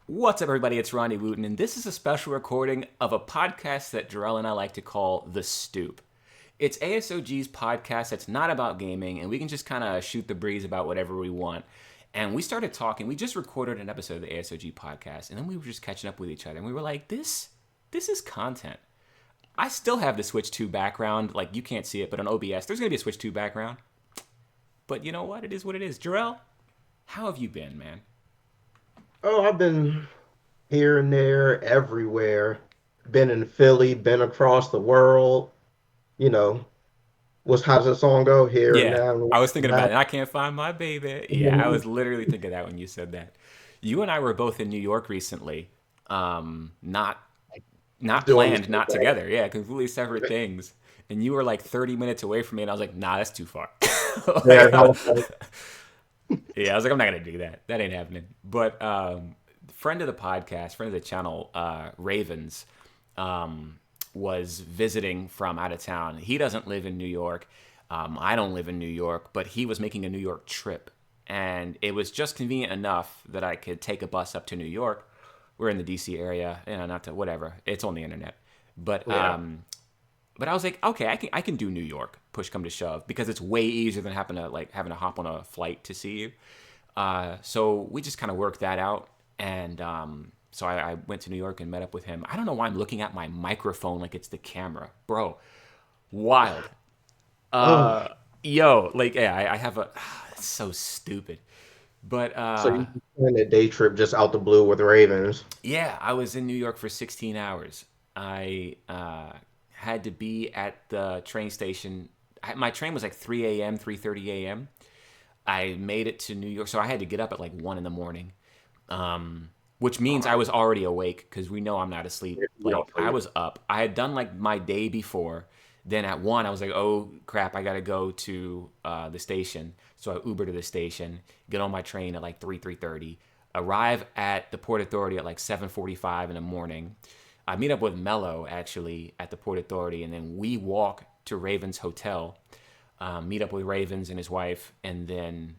What's up, everybody? It's Rondy Wooten, and this is a special recording of a podcast that Jerel and I like to call The Stoop. It's ASOG's podcast that's not about gaming, and we can just kind of shoot the breeze about whatever we want. And we started talking. We just recorded an episode of the ASOG podcast, and then we were just catching up with each other, and we were like, this is content. I still have the Switch 2 background. Like, you can't see it, but on OBS, there's going to be a Switch 2 background. But you know what? It is what it is. Jerel, how have you been, man? Oh, I've been here and there, everywhere. Been in Philly, been across the world. You know, how does that song go? Here and Yeah, now, I was thinking about back. it. I can't find my baby. Yeah, I was literally thinking that when you said that. You and I were both in New York recently. Not Doing the planned, same not together. Yeah, completely separate thing. things. And you were like 30 minutes away from me, and I was like, nah, that's too far. Yeah, Like, I was like, yeah, I was like, I'm not gonna do that. That ain't happening. But friend of the podcast, friend of the channel, Ravens, was visiting from out of town. He doesn't live in New York. I don't live in New York, but he was making a New York trip, and it was just convenient enough that I could take a bus up to New York. We're in the DC area, not to whatever. It's on the internet, but yeah, but I was like, okay, I can do New York. Push come to shove, because it's way easier than having to hop on a flight to see you. So we just kind of worked that out, and so I went to New York and met up with him. I don't know why I'm looking at my microphone like it's the camera, bro. Wild. oh, Yo, like, yeah, I have a. It's so stupid, but so you planned a day trip just out the blue with Ravens? yeah, I was in New York for 16 hours. I had to be at the train station. My train was like 3 a.m., 3:30 a.m. I made it to New York, so I had to get up at like 1 in the morning, which means I was already awake because we know I'm not asleep. You don't Like, I sleep. was up. I had done like my day before. Then at 1, I was like, oh crap, I got to go to the station. So I Uber to the station, get on my train at like 3:30, arrive at the Port Authority at like 7:45 in the morning. I meet up with Mello actually at the Port Authority, and then we walk to Raven's hotel, meet up with Ravens and his wife, and then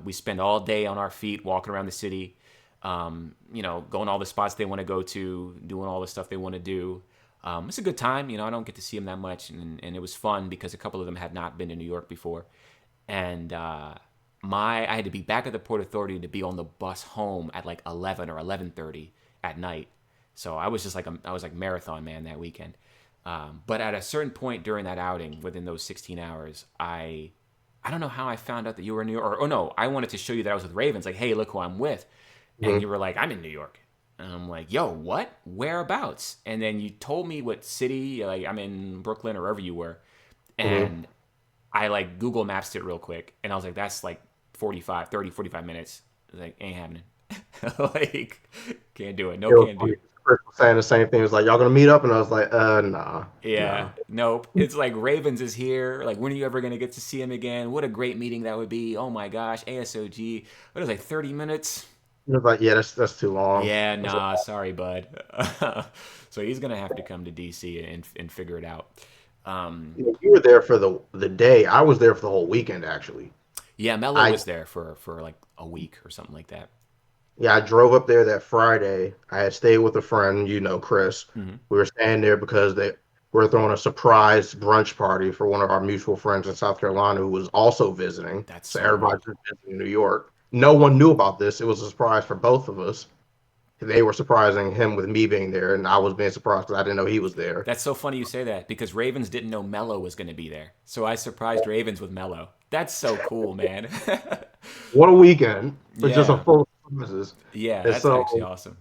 we spend all day on our feet walking around the city, going all the spots they want to go to, doing all the stuff they want to do. It's a good time. I don't get to see them that much, and it was fun because a couple of them had not been to New York before, and I had to be back at the Port Authority to be on the bus home at like 11 or 11:30 at night. So I was just like I was like marathon man that weekend. But at a certain point during that outing, within those 16 hours, I don't know how I found out that you were in New York. Or, oh no, I wanted to show you that I was with Ravens. Like, hey, look who I'm with. And you Mhm. were like, I'm in New York. And I'm like, yo, what? Whereabouts? And then you told me what city. Like, I'm in Brooklyn or wherever you were. Mhm. And I like Google Maps it real quick. And I was like, that's like 45 minutes. Like, ain't happening. Like, can't do it. No, It was can't funny. do. Chris was saying the same thing. It was like, y'all gonna meet up, and I was like, nah, Yeah, nah. nope. It's like Ravens is here. Like, when are you ever gonna get to see him again? What a great meeting that would be. Oh my gosh, ASOG. What is it, like 30 minutes? It was like, yeah, that's too long. Yeah, I was like, nah, sorry, bud. So he's gonna have to come to DC and figure it out. Um, you were there for the day. I was there for the whole weekend, actually. yeah, Mello I was there for like a week or something like that. Yeah, I drove up there that Friday. I had stayed with a friend, Chris. Hmm. We were staying there because they were throwing a surprise brunch party for one of our mutual friends in South Carolina who was also visiting. That's So so everybody dope. just visiting New York. No one knew about this. It was a surprise for both of us. They were surprising him with me being there, and I was being surprised because I didn't know he was there. That's so funny you say that because Ravens didn't know Mello was gonna be there, so I surprised Ravens with Mello. That's so cool, man. What a weekend! It's just a Yeah, full of surprises. yeah, And that's actually so awesome.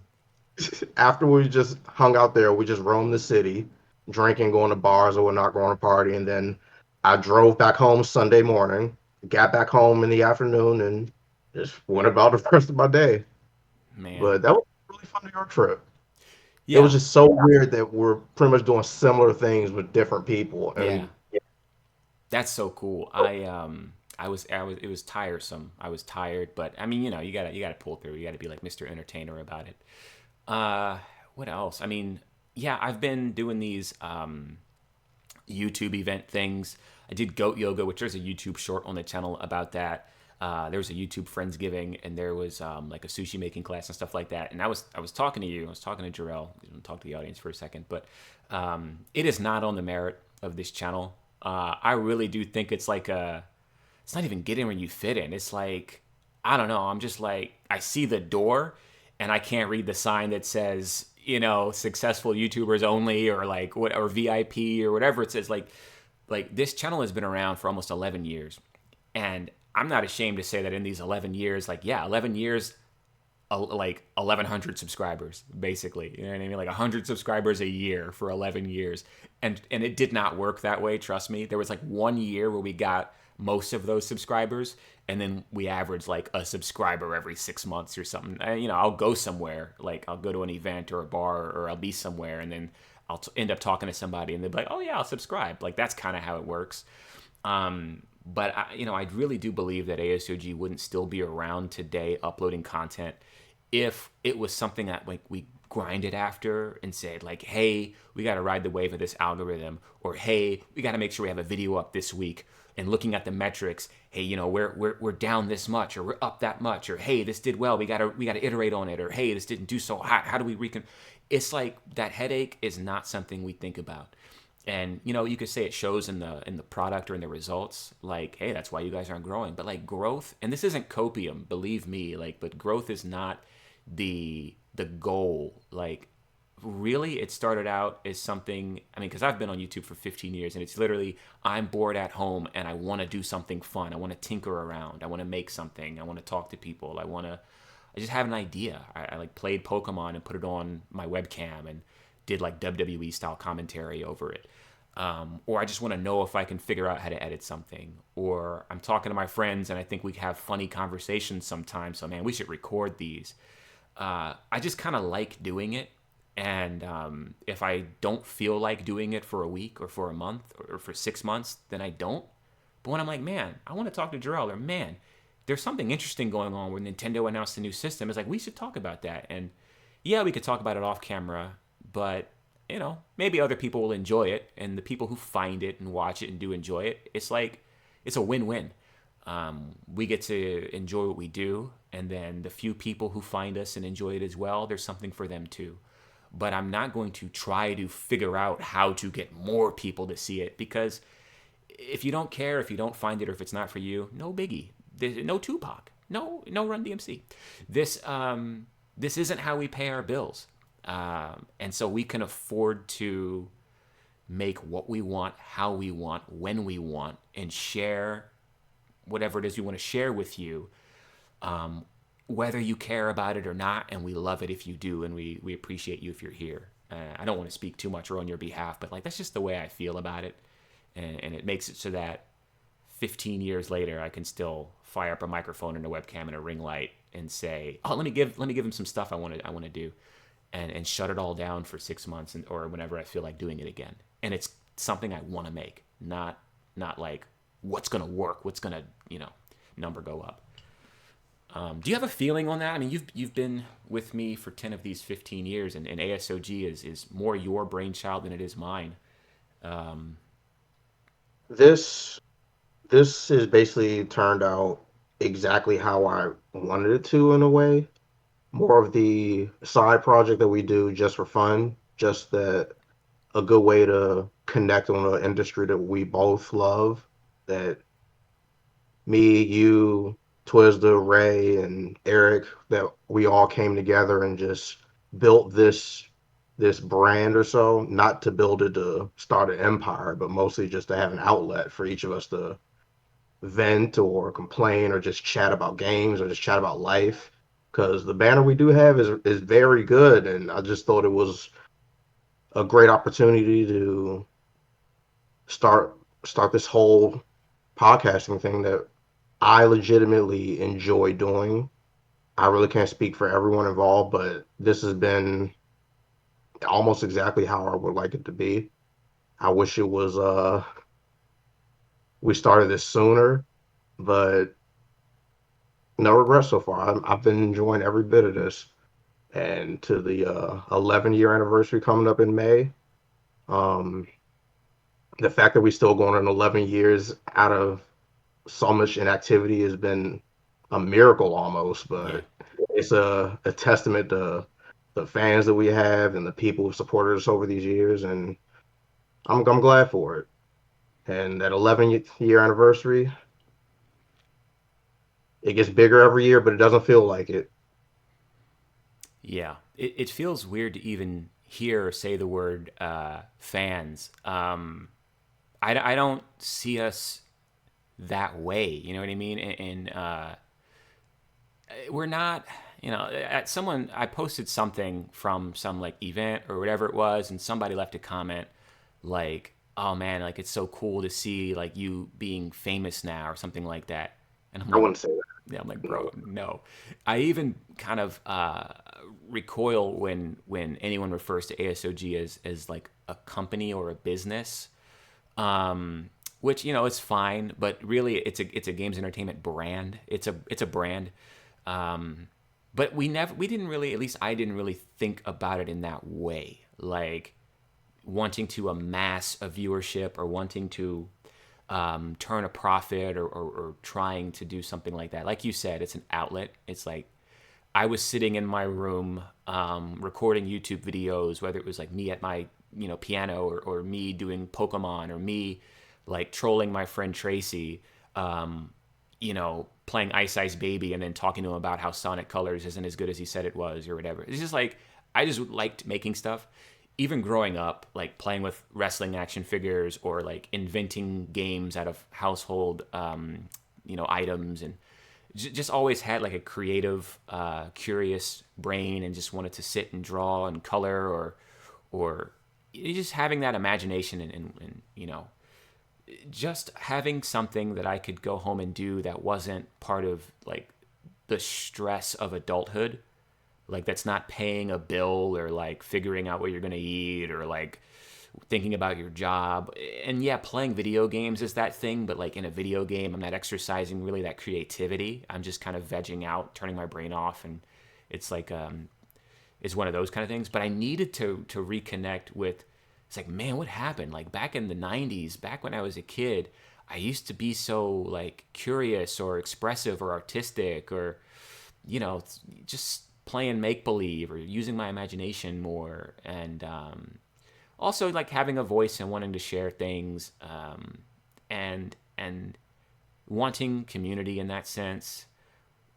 after we just hung out there, we just roamed the city, drinking, going to bars or whatnot, going to party, and then I drove back home Sunday morning, got back home in the afternoon, and just went about the rest of my day. Man. But that was a really fun New York trip. It was Yeah, just so weird that we're pretty much doing similar things with different people, yeah. and That's so cool. I was it was tiresome. I was tired, but I mean, you gotta pull through. You gotta be like Mr. Entertainer about it. Uh what else? I mean, yeah, I've been doing these YouTube event things. I did goat yoga, which there's a YouTube short on the channel about that. There was a YouTube Friendsgiving, and there was like a sushi making class and stuff like that. And I was talking to you. I was talking to Jerel. I'm gonna talk to the audience for a second, but it is not on the merit of this channel. I really do think it's like a. It's not even getting where you fit in. It's like I don't know. I'm just like I see the door, and I can't read the sign that says successful YouTubers only or like what or VIP or whatever it says. Like this channel has been around for almost 11 years, and I'm not ashamed to say that in these 11 years, like yeah, 11 years, like 1,100 subscribers, basically. You know what I mean? Like 100 subscribers a year for 11 years, and it did not work that way. Trust me. There was like 1 year where we got most of those subscribers, and then we averaged like a subscriber every 6 months or something. I'll go somewhere, like I'll go to an event or a bar, or I'll be somewhere, and then I'll end up talking to somebody, and they'll be like, "Oh yeah, I'll subscribe." Like that's kind of how it works. But I really do believe that ASOG wouldn't still be around today uploading content if it was something that like we grinded after and said like, hey, we got to ride the wave of this algorithm, or hey, we got to make sure we have a video up this week. And looking at the metrics, hey, we're down this much, or we're up that much, or hey, this did well, we gotta iterate on it, or hey, this didn't do so hot. How do we recon? It's like that headache is not something we think about. And you could say it shows in the product or in the results, like hey, that's why you guys aren't growing. But like growth, and this isn't copium, believe me, like, but growth is not the goal. Like really, it started out as something, I mean, because I've been on YouTube for 15 years, and it's literally I'm bored at home and I want to do something fun. I want to tinker around, I want to make something, I want to talk to people, I just have an idea. I like played Pokemon and put it on my webcam and did like WWE style commentary over it. Or I just want to know if I can figure out how to edit something. Or I'm talking to my friends and I think we have funny conversations sometimes. So man, we should record these. I just kind of like doing it. And if I don't feel like doing it for a week or for a month or for 6 months, then I don't. But when I'm like, man, I want to talk to Jerel, or man, there's something interesting going on where Nintendo announced a new system. It's like, we should talk about that. And yeah, we could talk about it off camera, but maybe other people will enjoy it. And the people who find it and watch it and do enjoy it, it's like, it's a win-win. We get to enjoy what we do. And then the few people who find us and enjoy it as well, there's something for them too. But I'm not going to try to figure out how to get more people to see it, because if you don't care, if you don't find it, or if it's not for you, no biggie. No Tupac, no Run DMC. This isn't how we pay our bills, and so we can afford to make what we want, how we want, when we want, and share whatever it is we want to share with you, whether you care about it or not. And we love it if you do, and we appreciate you if you're here. I don't want to speak too much or on your behalf, but like that's just the way I feel about it, and it makes it so that 15 years later I can still fire up a microphone and a webcam and a ring light and say, oh, let me give him some stuff I want to do, and shut it all down for 6 months, or whenever I feel like doing it again. And it's something I want to make, not like what's gonna work, what's gonna number go up. Do you have a feeling on that? I mean, you've been with me for 10 of these 15 years, and ASOG is more your brainchild than it is mine. This this is basically turned out exactly how I wanted it to in a way. More of the side project that we do just for fun, just that a good way to connect on an industry that we both love. That me, you, Twisda, Ray, and Eric, that we all came together and just built this brand or so, not to build it to start an empire, but mostly just to have an outlet for each of us to vent or complain or just chat about games or just chat about life. Because the banner we do have is very good, and I just thought it was a great opportunity to start start this whole podcasting thing that I legitimately enjoy doing. I really can't speak for everyone involved, but this has been almost exactly how I would like it to be. I wish it was we started this sooner, but no regrets so far. I've been enjoying every bit of this. And to the 11-year anniversary coming up in May, um, the fact that we still going on 11 years out of so much inactivity has been a miracle almost, Yeah. but it's a testament to the fans that we have and the people who supported us over these years, and I'm glad for it. And that 11-year anniversary, it gets bigger every year, but it doesn't feel like it. Yeah. It feels weird to even hear or say the word fans. I don't see us that way. You know what I mean? And we're not, at someone, I posted something from some like event or whatever it was, and somebody left a comment like, oh man, like it's so cool to see like you being famous now or something like that. And I'm I like, wouldn't say that. yeah, I'm like, No. bro, no. I even kind of recoil when anyone refers to ASOG as like a company or a business, which it's fine, but really it's a games entertainment brand. It's a brand, but we didn't really, at least I didn't really think about it in that way, like wanting to amass a viewership or wanting to turn a profit or trying to do something like that. Like you said, it's an outlet. It's like I was sitting in my room recording YouTube videos, whether it was like me at my piano or me doing Pokemon or me like trolling my friend Tracy, playing Ice Ice Baby and then talking to him about how Sonic Colors isn't as good as he said it was or whatever. It's just like I just liked making stuff. Even growing up, like playing with wrestling action figures or like inventing games out of household, items, and just always had like a creative, curious brain and just wanted to sit and draw and color or just having that imagination and just having something that I could go home and do that wasn't part of like the stress of adulthood, like that's not paying a bill or like figuring out what you're going to eat or like thinking about your job. And yeah, playing video games is that thing, but like in a video game, I'm not exercising really that creativity. I'm just kind of vegging out, turning my brain off, and it's like it's one of those kind of things. But I needed to reconnect with. It's like, man, what happened? Like back in the '90s, back when I was a kid, I used to be so like curious or expressive or artistic or just playing make believe or using my imagination more and also like having a voice and wanting to share things, and wanting community in that sense.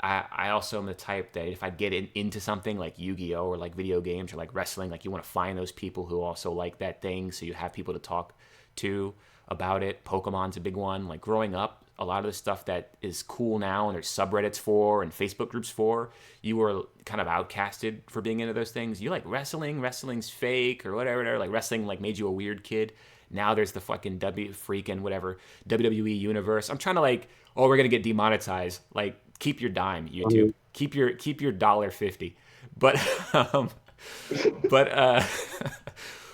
I also am the type that if I get into something like Yu-Gi-Oh or like video games or like wrestling, like you want to find those people who also like that thing, so you have people to talk to about it. Pokemon's a big one. Like growing up, a lot of the stuff that is cool now and there's subreddits for and Facebook groups for, you were kind of outcasted for being into those things. You like wrestling, wrestling's fake or whatever. Like wrestling like made you a weird kid. Now there's the fucking WWE universe. I'm trying to like, oh, we're gonna get demonetized. Like keep your dime, YouTube. Mhm. Keep your $1.50. But but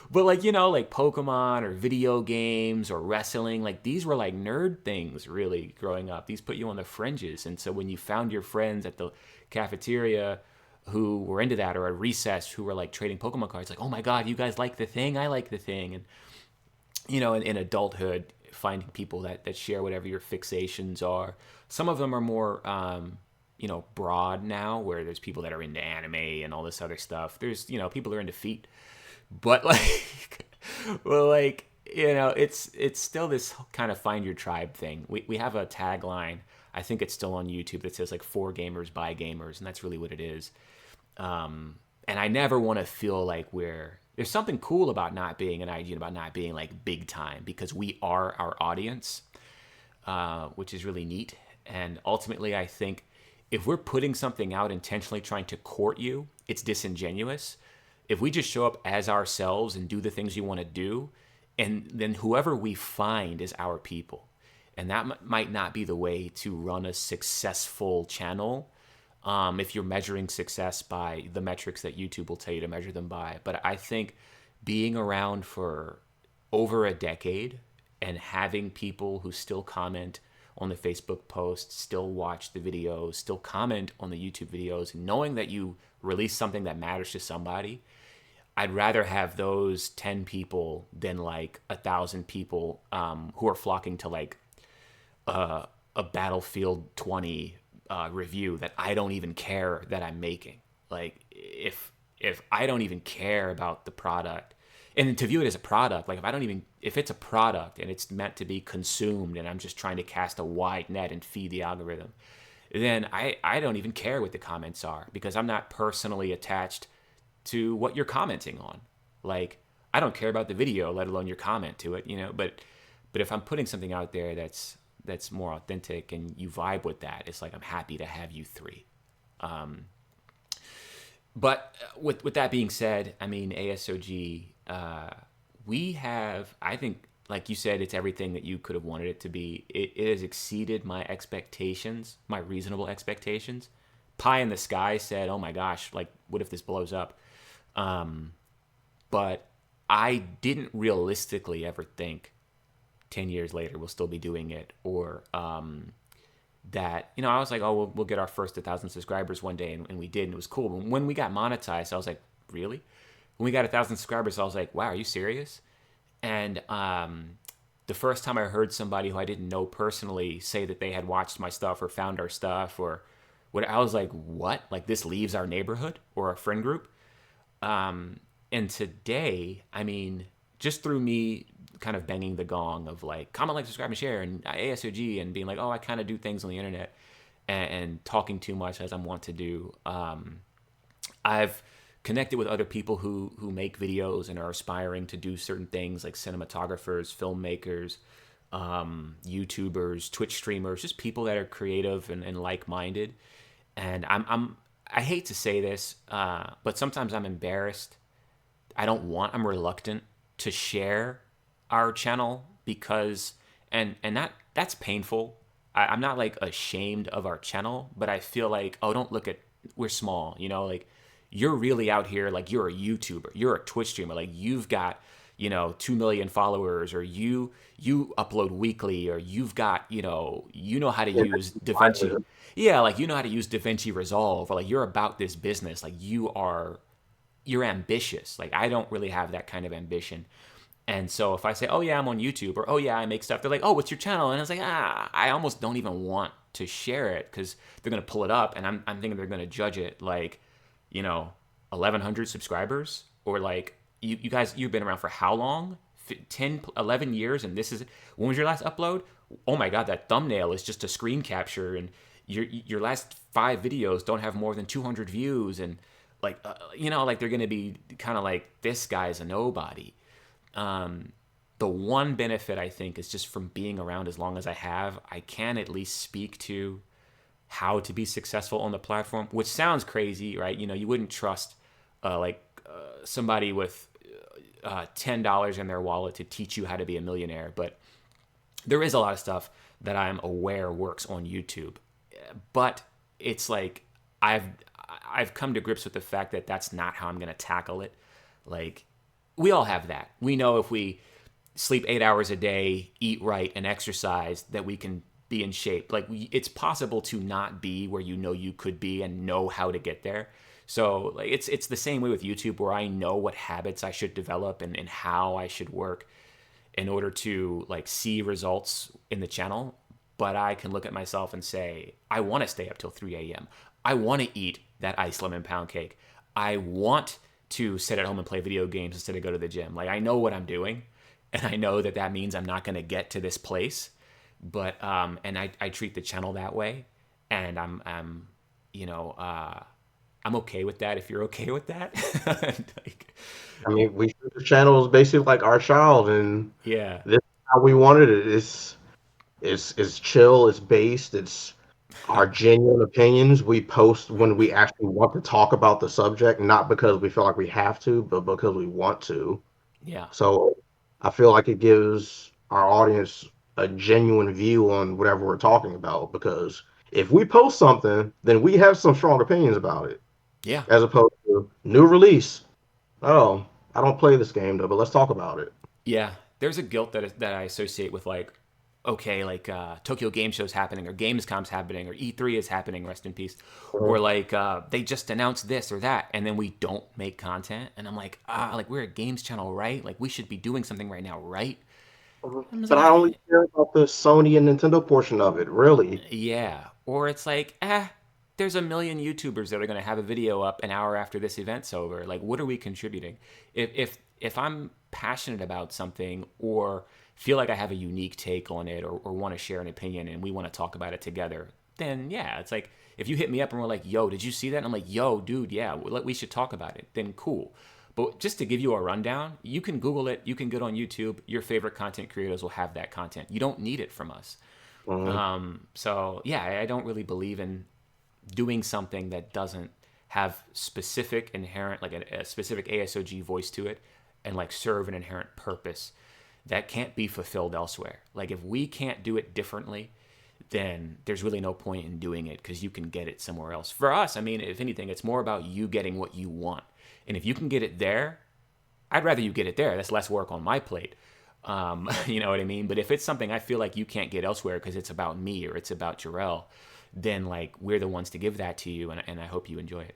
but like like Pokemon or video games or wrestling, like these were like nerd things really growing up. These put you on the fringes, and so when you found your friends at the cafeteria who were into that or at recess who were like trading Pokemon cards, like, oh my god, you guys like the thing, I like the thing. And in adulthood, finding people that share whatever your fixations are. Some of them are more, broad now, where there's people that are into anime and all this other stuff. There's, people are into feet, but like, well, like, it's still this kind of find your tribe thing. We have a tagline. I think it's still on YouTube that says like for gamers by gamers, and that's really what it is. And I never want to feel like there's something cool about not being an IG, about not being like big time, because we are our audience, which is really neat. And ultimately, I think if we're putting something out intentionally trying to court you, it's disingenuous. If we just show up as ourselves and do the things you want to do, and then whoever we find is our people. And that might not be the way to run a successful channel, if you're measuring success by the metrics that YouTube will tell you to measure them by. But I think being around for over a decade and having people who still comment on the Facebook posts, still watch the videos, still comment on the YouTube videos, knowing that you release something that matters to somebody, I'd rather have those 10 people than like 1,000 people who are flocking to like a Battlefield 20 review that I don't even care that I'm making. Like if I don't even care about the product, and to view it as a product, like if it's a product and it's meant to be consumed, and I'm just trying to cast a wide net and feed the algorithm, then I don't even care what the comments are, because I'm not personally attached to what you're commenting on. Like, I don't care about the video, let alone your comment to it, you know. But if I'm putting something out there that's more authentic and you vibe with that, it's like I'm happy to have you three. Um, but with that being said, I mean, ASOG, we have, I think, like you said, it's everything that you could have wanted it to be. It has exceeded my expectations, my reasonable expectations. Pie in the sky said, "Oh my gosh, like what if this blows up?" Um, but I didn't realistically ever think 10 years later we'll still be doing it, or that, you know, I was like, oh, we'll get our first 1,000 subscribers one day, and we did, and it was cool. But when we got monetized, I was like, really? When we got 1,000 subscribers, I was like, wow, are you serious? And the first time I heard somebody who I didn't know personally say that they had watched my stuff or found our stuff or what, I was like, what? Like, this leaves our neighborhood or our friend group? And today, I mean, just through me kind of banging the gong of like comment, like, subscribe, and share, and ASOG, and being like, oh, I kind of do things on the internet, and talking too much as I'm wont to do. I've connected with other people who make videos and are aspiring to do certain things, like cinematographers, filmmakers, YouTubers, Twitch streamers, just people that are creative and like-minded. And I hate to say this, but sometimes I'm embarrassed. I'm reluctant to share our channel, because, and that's painful. I'm not like ashamed of our channel, but I feel like, oh, don't look at, we're small, you know, like, you're really out here, like, you're a YouTuber, you're a Twitch streamer, like, you've got, you know, 2 million followers, or you upload weekly, or you've got, you know how to Yeah, use DaVinci. Yeah, like, you know how to use DaVinci Resolve, or like, you're about this business, like, you're ambitious. Like, I don't really have that kind of ambition. And so if I say, oh yeah, I'm on YouTube, or oh yeah, I make stuff, they're like, oh, what's your channel? And I was like, I almost don't even want to share it, because they're going to pull it up, and I'm thinking they're going to judge it like, 1,100 subscribers, or like, you guys, you've been around for how long? 10, 11 years, and this is, when was your last upload? Oh my God, that thumbnail is just a screen capture, and your last 5 videos don't have more than 200 views, and like, like, they're going to be kind of like, this guy's a nobody. The one benefit, I think, is just from being around as long as I have, I can at least speak to how to be successful on the platform, which sounds crazy, right? You wouldn't trust somebody with $10 in their wallet to teach you how to be a millionaire, but there is a lot of stuff that I'm aware works on YouTube. But it's like, I've come to grips with the fact that that's not how I'm going to tackle it. Like, we all have that. We know if we sleep 8 hours a day, eat right, and exercise, that we can be in shape. Like, it's possible to not be where you could be and know how to get there. So like, it's the same way with YouTube, where I know what habits I should develop and how I should work in order to like see results in the channel. But I can look at myself and say, I want to stay up till 3 a.m. I want to eat that ice lemon pound cake. I want to sit at home and play video games instead of go to the gym. Like, I know what I'm doing, and I know that means I'm not going to get to this place. But and I treat the channel that way, and I'm I'm okay with that. If you're okay with that, like, I mean, the channel is basically like our child, and yeah, this is how we wanted it. It's chill. It's based. It's our genuine opinions. We post when we actually want to talk about the subject, not because we feel like we have to, but because we want to. yeah, So I feel like it gives our audience a genuine view on whatever we're talking about. Because if we post something, then we have some strong opinions about it, yeah. as opposed to new release. Oh, I don't play this game though, but let's talk about it. Yeah, there's a guilt that I associate with, like, okay, like, Tokyo Game Show's happening, or Gamescom's happening, or E3 is happening, rest in peace, or Mhm. like, they just announced this or that, and then we don't make content, and I'm like, like, we're a games channel, right? Like, we should be doing something right now, right? Mhm. I'm just But like, I only care about the Sony and Nintendo portion of it, really. yeah. or it's like, there's a million YouTubers that are going to have a video up an hour after this event's over. Like, what are we contributing? If I'm passionate about something or feel like I have a unique take on it, or want to share an opinion and we want to talk about it together, then yeah, it's like if you hit me up and we're like, yo, did you see that? And I'm like, yo, dude, yeah, we should talk about it. Then cool. But just to give you a rundown, you can Google it, you can go on YouTube. Your favorite content creators will have that content. You don't need it from us. Mhm. So yeah, I don't really believe in doing something that doesn't have specific inherent, like a specific ASOG voice to it, and like serve an inherent purpose that can't be fulfilled elsewhere. Like if we can't do it differently, then there's really no point in doing it because you can get it somewhere else. For us, I mean, if anything, it's more about you getting what you want. And if you can get it there, I'd rather you get it there. That's less work on my plate. You know what I mean? But if it's something I feel like you can't get elsewhere because it's about me or it's about Jerel, then like we're the ones to give that to you, and I hope you enjoy it.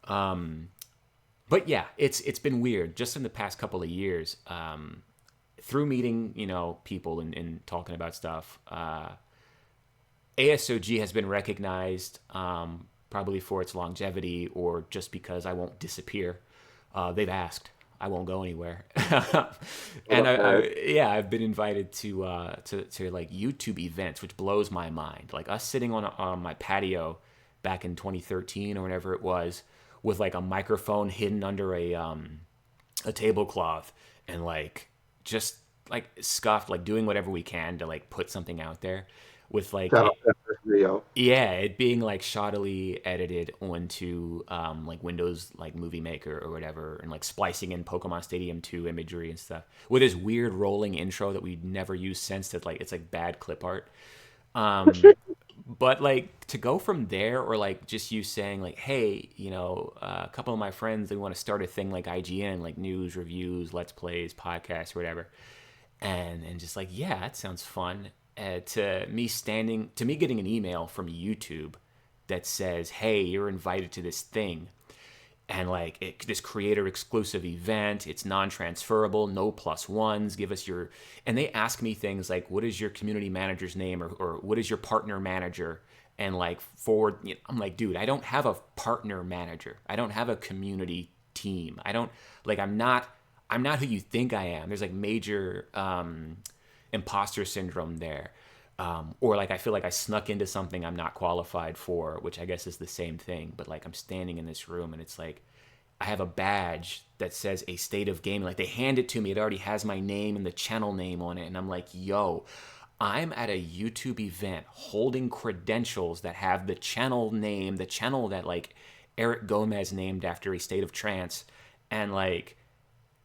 But yeah, it's been weird just in the past couple of years. Through meeting, people and talking about stuff, ASOG has been recognized, probably for its longevity or just because I won't disappear. They've asked. I won't go anywhere. And yeah, I've been invited to like YouTube events, which blows my mind. Like us sitting on my patio back in 2013 or whenever it was, with like a microphone hidden under a tablecloth, and like just like scuffed, like doing whatever we can to like put something out there, with like Shout out to that first video. yeah, it being like shoddily edited onto like Windows like Movie Maker or whatever, and like splicing in Pokemon Stadium 2 imagery and stuff with this weird rolling intro that we'd never used since. That like it's like bad clip art. But like to go from there, or like just you saying like, hey, a couple of my friends, they want to start a thing like IGN, like news, reviews, let's plays, podcasts, whatever, and just like, yeah, that sounds fun. To me getting an email from YouTube that says, hey, you're invited to this thing, and like this creator exclusive event, it's non-transferable, no plus ones, give us your, and they ask me things like, what is your community manager's name, or what is your partner manager, and like forward, I'm like, dude, I don't have a partner manager, I don't have a community team, I don't, like, I'm not who you think I am. There's like major imposter syndrome there. Or like I feel like I snuck into something I'm not qualified for, which I guess is the same thing. But like I'm standing in this room and it's like I have a badge that says a state of gaming. Like they hand it to me, it already has my name and the channel name on it, and I'm like, yo, I'm at a YouTube event holding credentials that have the channel name, the channel that like Eric Gomez named after a state of trance, and like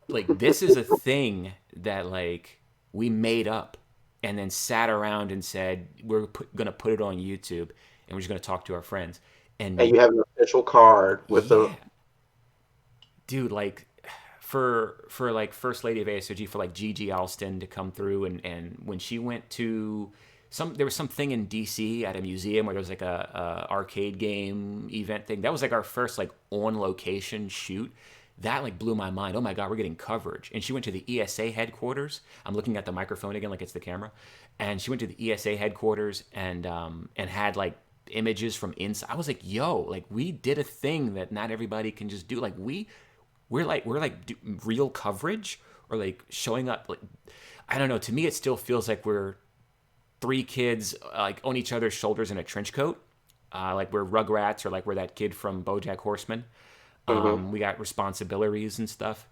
this is a thing that like we made up and then sat around and said we're gonna put it on YouTube and we're just gonna talk to our friends. And And you have an official card with the yeah, dude, like for like First Lady of ASOG, for like Gigi Alston to come through, and when she went to there was something in DC at a museum where there was like a arcade game event thing. That was like our first like on location shoot. That like blew my mind. Oh my god, we're getting coverage. And she went to the ESA headquarters. I'm looking at the microphone again like it's the camera. And she went to the ESA headquarters and had like images from inside. I was like, yo, like we did a thing that not everybody can just do. Like we're like real coverage, or like showing up, like I don't know, to me it still feels like we're three kids like on each other's shoulders in a trench coat, like we're Rugrats, or like we're that kid from BoJack Horseman. Mhm. We got responsibilities and stuff.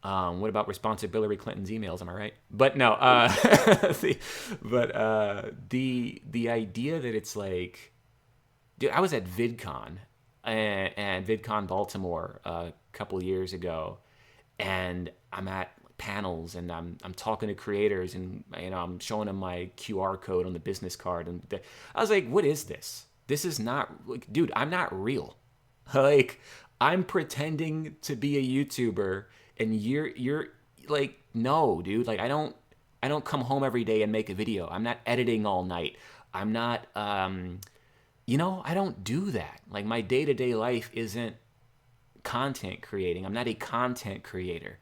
What about responsibility Clinton's emails? Am I right? But no. The idea that it's like, dude, I was at VidCon and VidCon Baltimore a couple years ago, and I'm at panels and I'm talking to creators, and I'm showing them my QR code on the business card, and I was like, what is this? This is not like, dude, I'm not real. Like I'm pretending to be a YouTuber, and you're like, no, dude. Like I don't come home every day and make a video. I'm not editing all night. I'm not I don't do that. Like my day-to-day life isn't content creating. I'm not a content creator.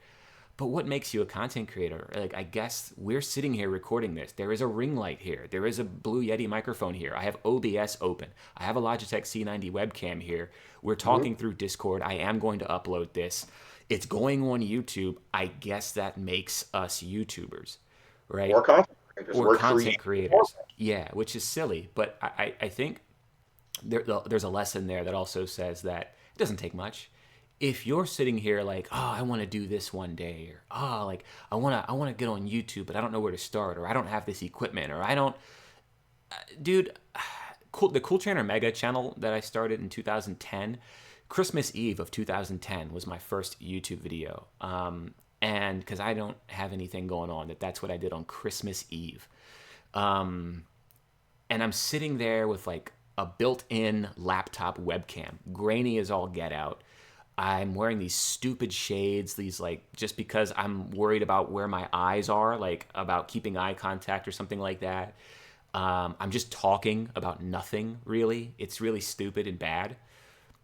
But what makes you a content creator? Like, I guess we're sitting here recording this. There is a ring light here. There is a Blue Yeti microphone here. I have OBS open. I have a Logitech C90 webcam here. We're Mhm. talking through Discord. I am going to upload this. It's going on YouTube. I guess that makes us YouTubers, right? We're content creators. Or We're content creating creators. content. Yeah, which is silly. But I think there's a lesson there that also says that it doesn't take much. If you're sitting here like, oh, I want to do this one day, or oh, like I want to get on YouTube, but I don't know where to start, or I don't have this equipment, or I don't, dude, the Cool Trainer Mega channel that I started in 2010, Christmas Eve of 2010 was my first YouTube video. And because I don't have anything going on, that's what I did on Christmas Eve. And I'm sitting there with like a built-in laptop webcam, grainy as all get out. I'm wearing these stupid shades, these like just because I'm worried about where my eyes are, like about keeping eye contact or something like that. I'm just talking about nothing really. It's really stupid and bad.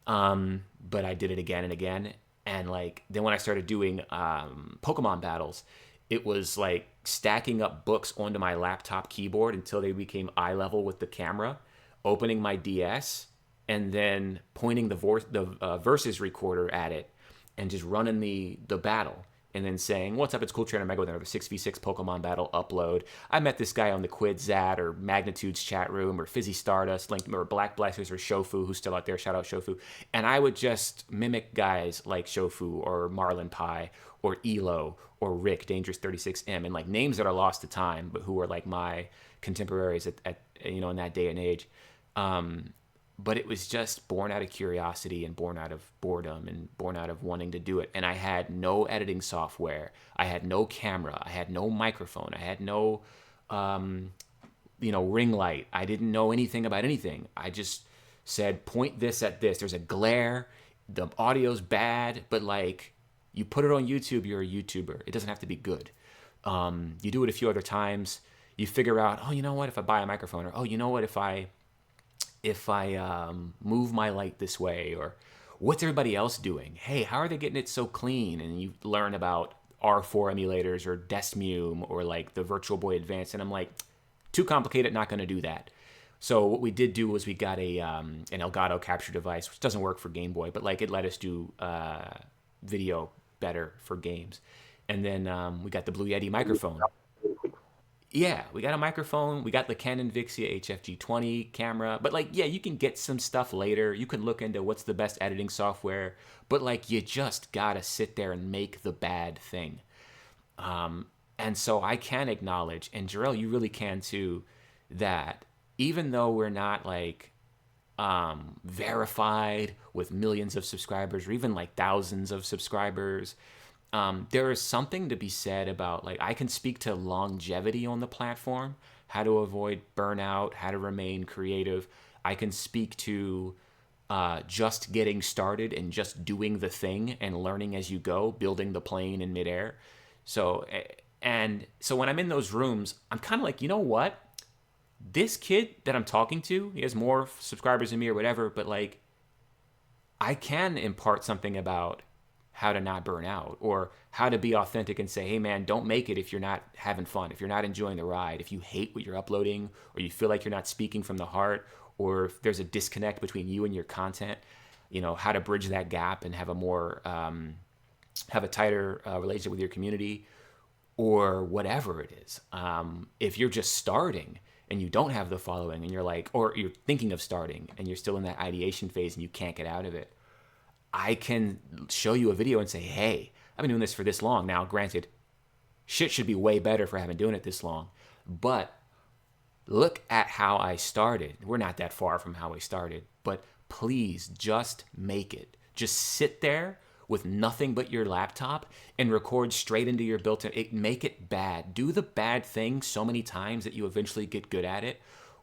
But I did it again and again. And like then when I started doing Pokemon battles, it was like stacking up books onto my laptop keyboard until they became eye level with the camera, opening my DS, and then pointing the versus recorder at it, and just running the battle, and then saying, "What's up? It's Cool Trainer Mega with another 6v6 Pokemon battle upload." I met this guy on the Quidzat or Magnitude's chat room or Fizzy Stardust, Link, or Black Blasters or Shofu, who's still out there. Shout out Shofu. And I would just mimic guys like Shofu or Marlin Pi or Elo or Rick, Dangerous 36M, and like names that are lost to time, but who are like my contemporaries at in that day and age. But it was just born out of curiosity and born out of boredom and born out of wanting to do it. And I had no editing software. I had no camera. I had no microphone. I had no, ring light. I didn't know anything about anything. I just said, point this at this. There's a glare. The audio's bad, but like you put it on YouTube, you're a YouTuber. It doesn't have to be good. You do it a few other times. You figure out, oh, you know what? If I buy a microphone, or oh, you know what? If I move my light this way, or what's everybody else doing? Hey, how are they getting it so clean? And you learn about R4 emulators or Desmume or like the Virtual Boy Advance, and I'm like, too complicated, not going to do that. So what we did do was we got an Elgato capture device, which doesn't work for Game Boy, but like it let us do video better for games. And then we got the Blue Yeti microphone. Yeah, we got a microphone. We got the Canon Vixia HFG20 camera. But like, yeah, you can get some stuff later. You can look into what's the best editing software. But like, you just gotta sit there and make the bad thing. And so I can acknowledge, and Jerel, you really can too, that even though we're not like verified with millions of subscribers or even like thousands of subscribers, there is something to be said about like I can speak to longevity on the platform, how to avoid burnout, how to remain creative. I can speak to just getting started and just doing the thing and learning as you go, building the plane in midair. So so when I'm in those rooms, I'm kind of like, you know what? This kid that I'm talking to, he has more subscribers than me or whatever, but like I can impart something about how to not burn out or how to be authentic and say, hey man, don't make it if you're not having fun, if you're not enjoying the ride, if you hate what you're uploading or you feel like you're not speaking from the heart or if there's a disconnect between you and your content, how to bridge that gap and have a more, have a tighter relationship with your community or whatever it is. If you're just starting and you don't have the following and you're like, or you're thinking of starting and you're still in that ideation phase and you can't get out of it, I can show you a video and say, hey, I've been doing this for this long. Now, granted, shit should be way better for having doing it this long. But look at how I started. We're not that far from how we started. But please just make it. Just sit there with nothing but your laptop and record straight into your built-in. Make it bad. Do the bad thing so many times that you eventually get good at it.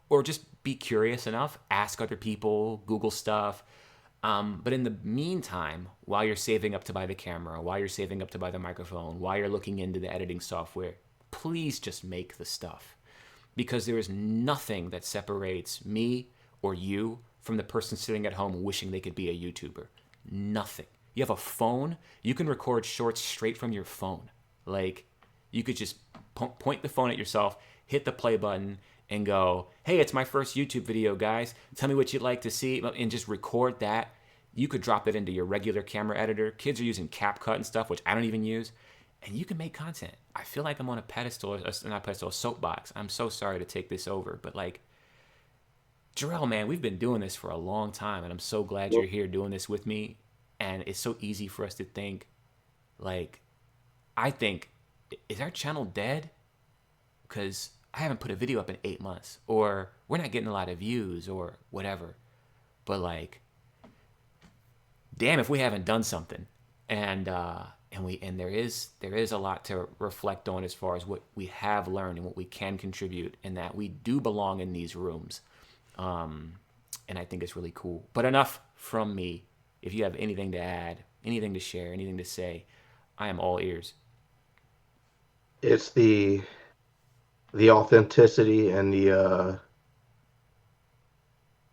Or just be curious enough. Ask other people. Google stuff. But in the meantime, while you're saving up to buy the camera, while you're saving up to buy the microphone, while you're looking into the editing software, please just make the stuff. Because there is nothing that separates me or you from the person sitting at home wishing they could be a YouTuber. Nothing. You have a phone, you can record shorts straight from your phone. Like, you could just point the phone at yourself, hit the play button, and go, hey, it's my first YouTube video, guys. Tell me what you'd like to see, and just record that. You could drop it into your regular camera editor. Kids are using CapCut and stuff, which I don't even use. And you can make content. I feel like I'm on a pedestal, not pedestal, a soapbox. I'm so sorry to take this over, but like, Jerel, man, we've been doing this for a long time, and I'm so glad you're here doing this with me. And it's so easy for us to think, like, I think, is our channel dead? Because I haven't put a video up in 8 months, or we're not getting a lot of views, or whatever. But like, damn, if we haven't done something, and there is a lot to reflect on as far as what we have learned and what we can contribute, and that we do belong in these rooms. And I think it's really cool. But enough from me. If you have anything to add, anything to share, anything to say, I am all ears. It's the authenticity and the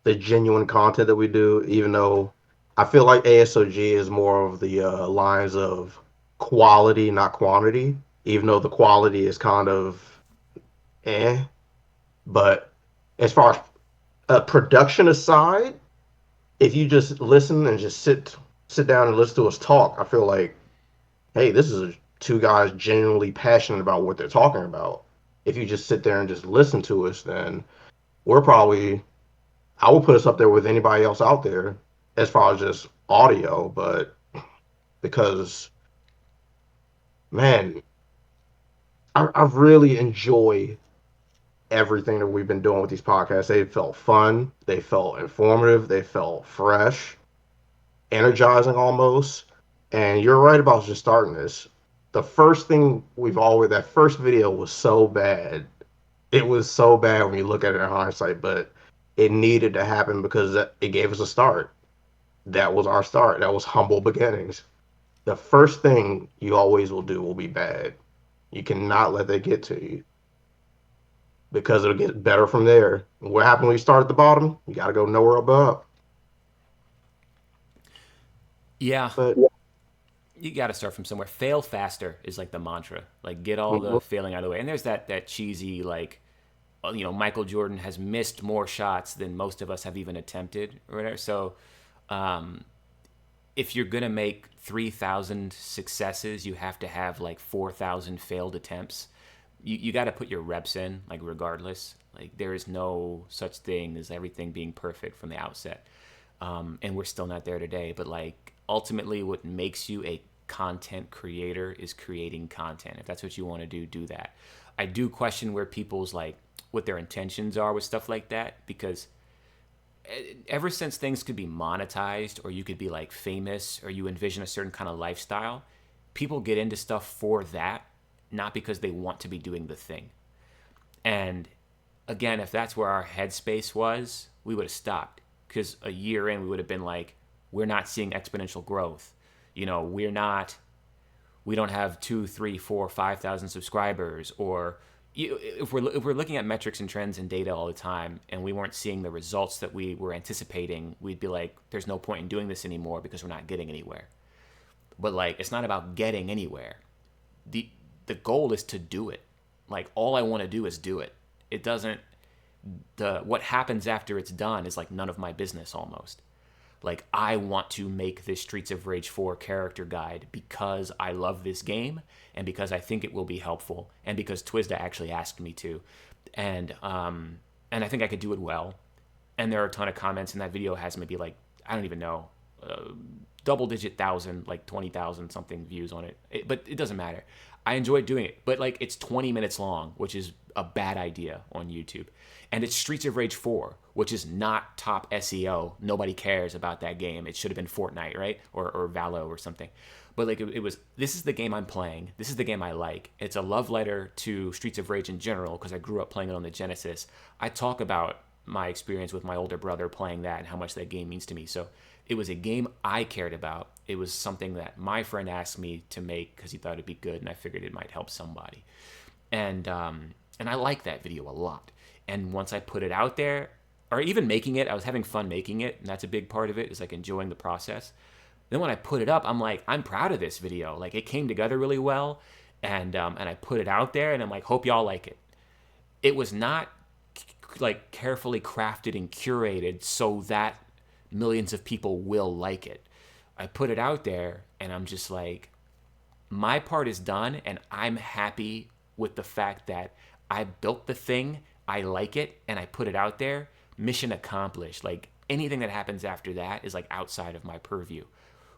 genuine content that we do, even though I feel like ASOG is more of the lines of quality, not quantity, even though the quality is kind of eh. But as far as production aside, if you just listen and just sit down and listen to us talk, I feel like, hey, this is two guys genuinely passionate about what they're talking about. If you just sit there and just listen to us, then we're probably, I will put us up there with anybody else out there as far as just audio, but because, man, I really enjoy everything that we've been doing with these podcasts. They felt fun, they felt informative, they felt fresh, energizing almost. And you're right about just starting this. The first thing that first video was so bad. It was so bad when you look at it in hindsight, but it needed to happen because it gave us a start. That was our start. That was humble beginnings. The first thing you always will do will be bad. You cannot let that get to you because it'll get better from there. What happened when you start at the bottom? You got to go nowhere above. Yeah. But You got to start from somewhere. Fail faster is like the mantra. Like, get all the failing out of the way. And there's that cheesy, like, Michael Jordan has missed more shots than most of us have even attempted or whatever. So, if you're going to make 3,000 successes, you have to have like 4,000 failed attempts. You got to put your reps in, like, regardless. Like, there is no such thing as everything being perfect from the outset. And we're still not there today. But, like, ultimately what makes you a content creator is creating content. If that's what you want to do, do that. I do question where people's, like, what their intentions are with stuff like that, because ever since things could be monetized, or you could be like famous, or you envision a certain kind of lifestyle, people get into stuff for that, not because they want to be doing the thing. And again, if that's where our headspace was, we would have stopped, because a year in we would have been like, we're not seeing exponential growth. We don't have 2, 3, 4, 5,000 subscribers, or if we're looking at metrics and trends and data all the time, and we weren't seeing the results that we were anticipating, we'd be like, there's no point in doing this anymore because we're not getting anywhere. But, like, it's not about getting anywhere. The goal is to do it. Like, all I want to do is do it. It doesn't, what happens after it's done is like none of my business almost. Like, I want to make this Streets of Rage 4 character guide because I love this game, and because I think it will be helpful, and because Twizda actually asked me to. And I think I could do it well. And there are a ton of comments, and that video has maybe, like, I don't even know, double-digit thousand, like 20,000 something views on it. But it doesn't matter. I enjoy doing it. But, like, it's 20 minutes long, which is a bad idea on YouTube. And it's Streets of Rage 4, which is not top SEO. Nobody cares about that game. It should have been Fortnite, right? Or Valo or something. But, like, it was, this is the game I'm playing. This is the game I like. It's a love letter to Streets of Rage in general, because I grew up playing it on the Genesis. I talk about my experience with my older brother playing that and how much that game means to me. So it was a game I cared about. It was something that my friend asked me to make because he thought it'd be good, and I figured it might help somebody. And I like that video a lot. And once I put it out there, or even making it, I was having fun making it, and that's a big part of it, is like enjoying the process. Then when I put it up, I'm like, I'm proud of this video. Like, it came together really well, and I put it out there, and I'm like, hope y'all like it. It was not like carefully crafted and curated so that millions of people will like it. I put it out there, and I'm just like, my part is done, and I'm happy with the fact that I built the thing, I like it, and I put it out there. Mission accomplished. Like, anything that happens after that is like outside of my purview.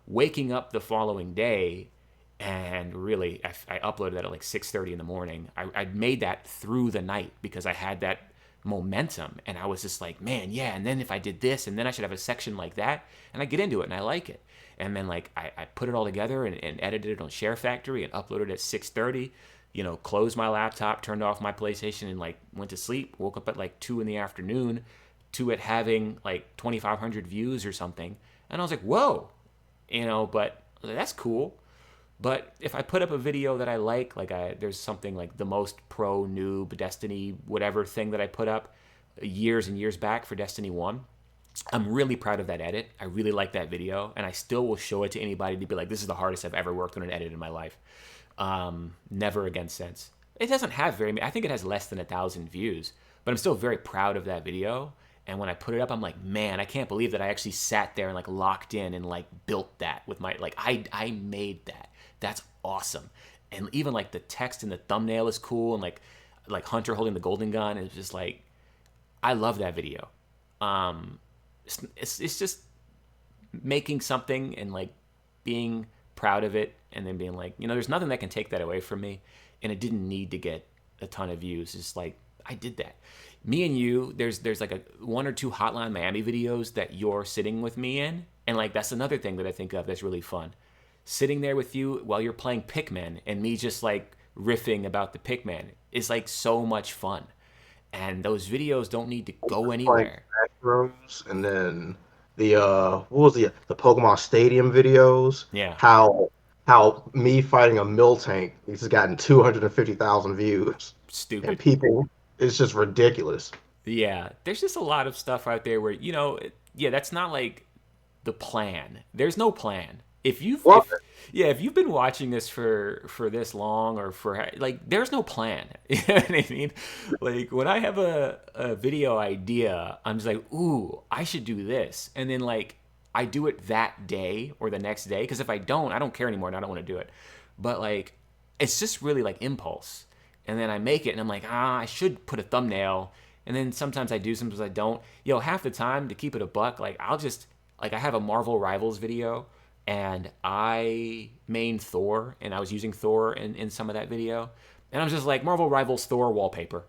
Waking up the following day, and really, I uploaded that at like 6:30 in the morning. I made that through the night because I had that momentum, and I was just like, man, yeah. And then if I did this, and then I should have a section like that, and I get into it, and I like it. And then like I put it all together and edited it on Share Factory and uploaded it at 6:30. Closed my laptop, turned off my PlayStation, and like went to sleep. Woke up at like 2 in the afternoon to it having like 2,500 views or something, and I was like, whoa, But that's cool. But if I put up a video that I like there's something like the most pro noob Destiny whatever thing that I put up years and years back for Destiny 1, I'm really proud of that edit. I really like that video, and I still will show it to anybody to be like, this is the hardest I've ever worked on an edit in my life. Never again since. It doesn't have very many. I think it has less than 1,000 views, but I'm still very proud of that video. And when I put it up, I'm like, man, I can't believe that I actually sat there and like locked in and like built that with my, like, I made that. That's awesome. And even like the text and the thumbnail is cool, and like Hunter holding the golden gun is just like, I love that video. It's just making something and like being proud of it, and then being like, there's nothing that can take that away from me, and it didn't need to get a ton of views. It's like, I did that. Me and you, there's like a 1 or 2 Hotline Miami videos that you're sitting with me in, and like that's another thing that I think of that's really fun. Sitting there with you while you're playing Pikmin, and me just like riffing about the Pikmin is like so much fun. And those videos don't need to go anywhere. Rooms, and then the what was the Pokemon Stadium videos? Yeah. How me fighting a Miltank has gotten 250,000 views, and Stupid. people, it's just ridiculous. Yeah. There's just a lot of stuff out there where, yeah, that's not like the plan. There's no plan. If you've Well, if you've been watching this for this long, or for like, there's no plan. You know what I mean? Like, when I have a video idea, I'm just like, ooh, I should do this, and then like I do it that day or the next day, because if I don't care anymore, and I don't want to do it. But like, it's just really like impulse, and then I make it, and I'm like, I should put a thumbnail, and then sometimes I do, sometimes I don't. Half the time, to keep it a buck, like I'll just, like, I have a Marvel Rivals video, and I main Thor, and I was using Thor in some of that video, and I was just like, Marvel Rivals Thor wallpaper,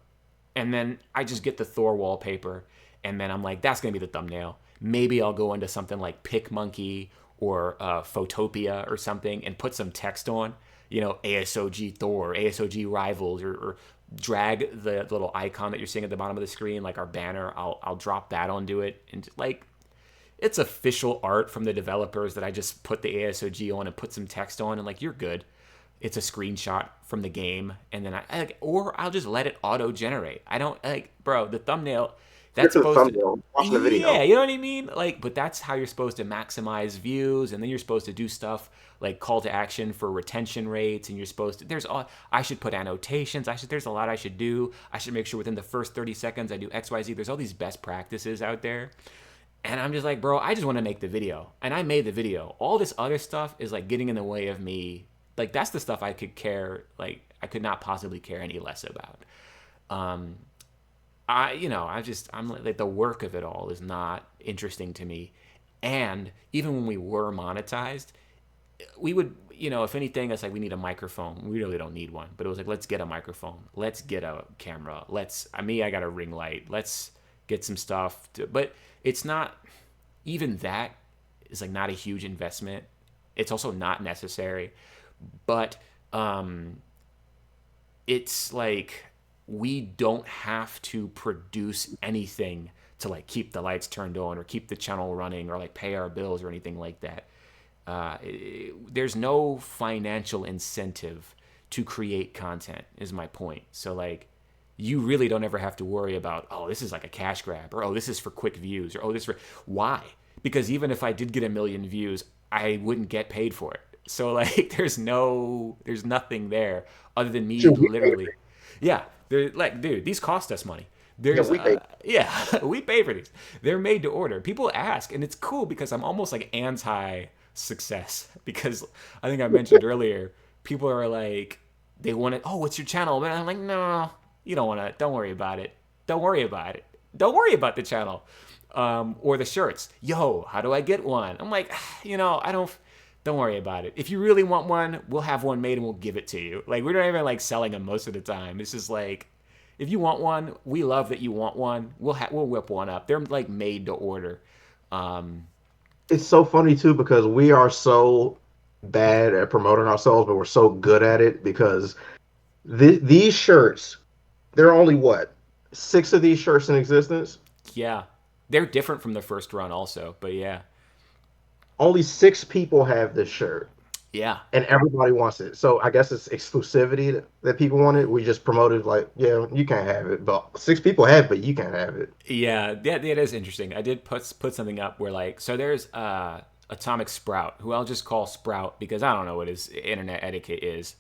and then I just get the Thor wallpaper, and then I'm like, that's gonna be the thumbnail. Maybe I'll go into something like PicMonkey or Photopia or something, and put some text on, ASOG Thor, ASOG Rivals, or drag the little icon that you're seeing at the bottom of the screen, like our banner. I'll drop that onto it, and like, it's official art from the developers that I just put the ASOG on and put some text on, and like, you're good. It's a screenshot from the game, and then or I'll just let it auto generate. I don't like, bro, the thumbnail. That's supposed to, watching the video. yeah, you know what I mean? Like, but that's how you're supposed to maximize views, and then you're supposed to do stuff like call to action for retention rates, and you're supposed to, I should put annotations. There's a lot I should do. I should make sure within the first 30 seconds I do XYZ. There's all these best practices out there. And I'm just like, bro, I just want to make the video. And I made the video. All this other stuff is like getting in the way of me. Like, that's the stuff I could care, like, I could not possibly care any less about. I'm like, the work of it all is not interesting to me. And even when we were monetized, we would, if anything, it's like, we need a microphone. We really don't need one. But it was like, let's get a microphone. Let's get a camera. I got a ring light. Let's get some stuff. But it's not, even that is like not a huge investment. It's also not necessary. But it's like, we don't have to produce anything to like keep the lights turned on or keep the channel running or like pay our bills or anything like that. There's no financial incentive to create content, is my point. So like, you really don't ever have to worry about, this is like a cash grab, or this is for quick views, or this is for, why? Because even if I did get 1 million views, I wouldn't get paid for it. So like, there's nothing there other than me Shoot, we pay for literally. Yeah, they're like, dude, these cost us money. it. Yeah, There's, we pay. yeah, we pay for these. They're made to order. People ask, and it's cool because I'm almost like anti success because I think I mentioned earlier, people are like, they want it. Oh, what's your channel? And I'm like, no, you don't want to. Don't worry about it. Don't worry about it. Don't worry about the channel. Or the shirts. Yo, how do I get one? I'm like, I don't. Don't worry about it. If you really want one, we'll have one made and we'll give it to you. Like we're not even like selling them most of the time. It's just like, if you want one, we love that you want one. We'll whip one up. They're like made to order. Um, It's so funny too because we are so bad at promoting ourselves, but we're so good at it because these shirts, there are only what, six of these shirts in existence? yeah, they're different from the first run also, but yeah, Only six people have this shirt yeah. and everybody wants it. So I guess it's exclusivity that people want it. We just promoted like, yeah, you can't have it, but six people have it, but you can't have it. Yeah, that it is interesting. I did put something up where like so there's Atomic Sprout, who I'll just call Sprout because I don't know what his internet etiquette is.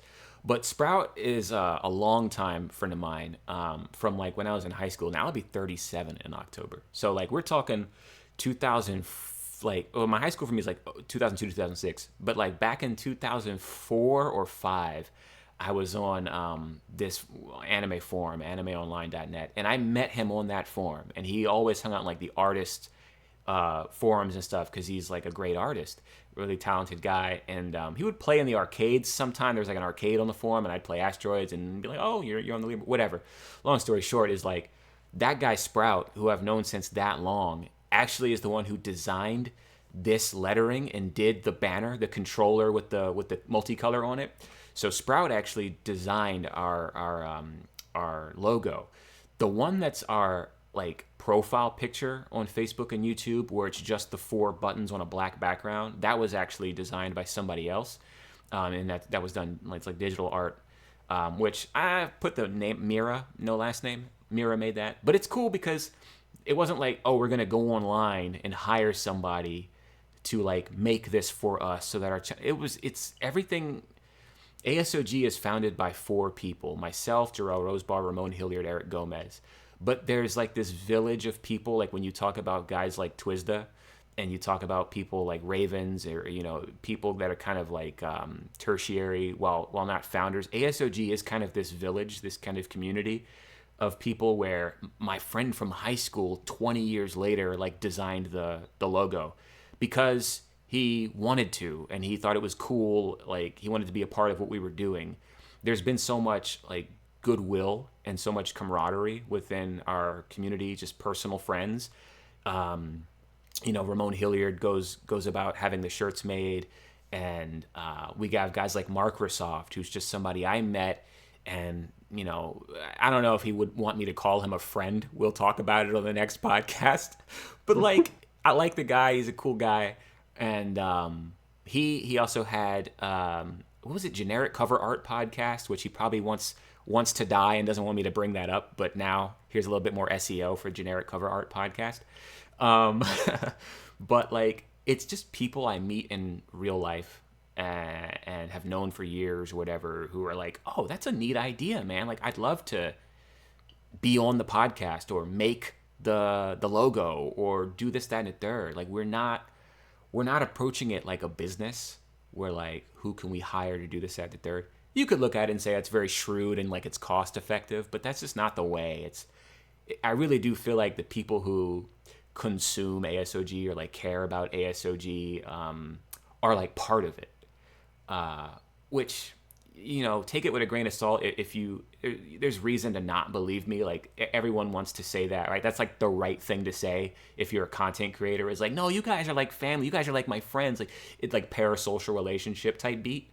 But Sprout is a long time friend of mine from like when I was in high school. Now I'll be 37 in October. So like we're talking 2000 like my high school for me is like 2002 2006. But like back in 2004 or 5, I was on this anime forum, animeonline.net, and I met him on that forum. And he always hung out in like the artist forums and stuff because he's like a great artist, really talented guy. And he would play in the arcades sometime. There was like an arcade on the forum, and I'd play Asteroids and be like, oh, you're on the leaderboard, whatever. Long story short is like that guy Sprout, who I've known since that long, actually is the one who designed this lettering and did the banner, the controller with the multicolor on it. So Sprout actually designed our logo. The one that's our like profile picture on Facebook and YouTube, where it's just the 4 buttons on a black background, that was actually designed by somebody else, and that was done. It's like digital art, which I put the name Mira, no last name. Mira made that, but it's cool because it wasn't like, oh, we're gonna go online and hire somebody to like make this for us so that it's everything. ASOG is founded by 4 people: myself, Jerel, Rosebar, Ramon Hilliard, Eric Gomez. But there's like this village of people. Like when you talk about guys like Twizda, and you talk about people like Ravens, or people that are kind of like tertiary, while not founders. ASOG is kind of this village, this kind of community of people where my friend from high school 20 years later like designed the logo because he wanted to, and he thought it was cool. Like he wanted to be a part of what we were doing. There's been so much like goodwill and so much camaraderie within our community, just personal friends. Ramon Hilliard goes about having the shirts made, and we got guys like Mark Rasoft, who's just somebody I met, and I don't know if he would want me to call him a friend. We'll talk about it on the next podcast. But like, I like the guy. He's a cool guy. And he also had what was it, Generic Cover Art Podcast, which he probably wants to die and doesn't want me to bring that up. But now here's a little bit more SEO for Generic Cover Art Podcast. But like, it's just people I meet in real life and have known for years or whatever, who are like, oh, that's a neat idea, man. Like I'd love to be on the podcast or make the logo or do this, that, and the third. Like we're not approaching it like a business where like, who can we hire to do this, that, and the third. You could look at it and say that's very shrewd and like it's cost effective, but that's just not the way. I really do feel like the people who consume ASOG or like care about ASOG are like part of it, which take it with a grain of salt. If there's reason to not believe me. Like everyone wants to say that, right? That's like the right thing to say if you're a content creator. Is like, no, you guys are like family. You guys are like my friends. Like it's like parasocial relationship type beat.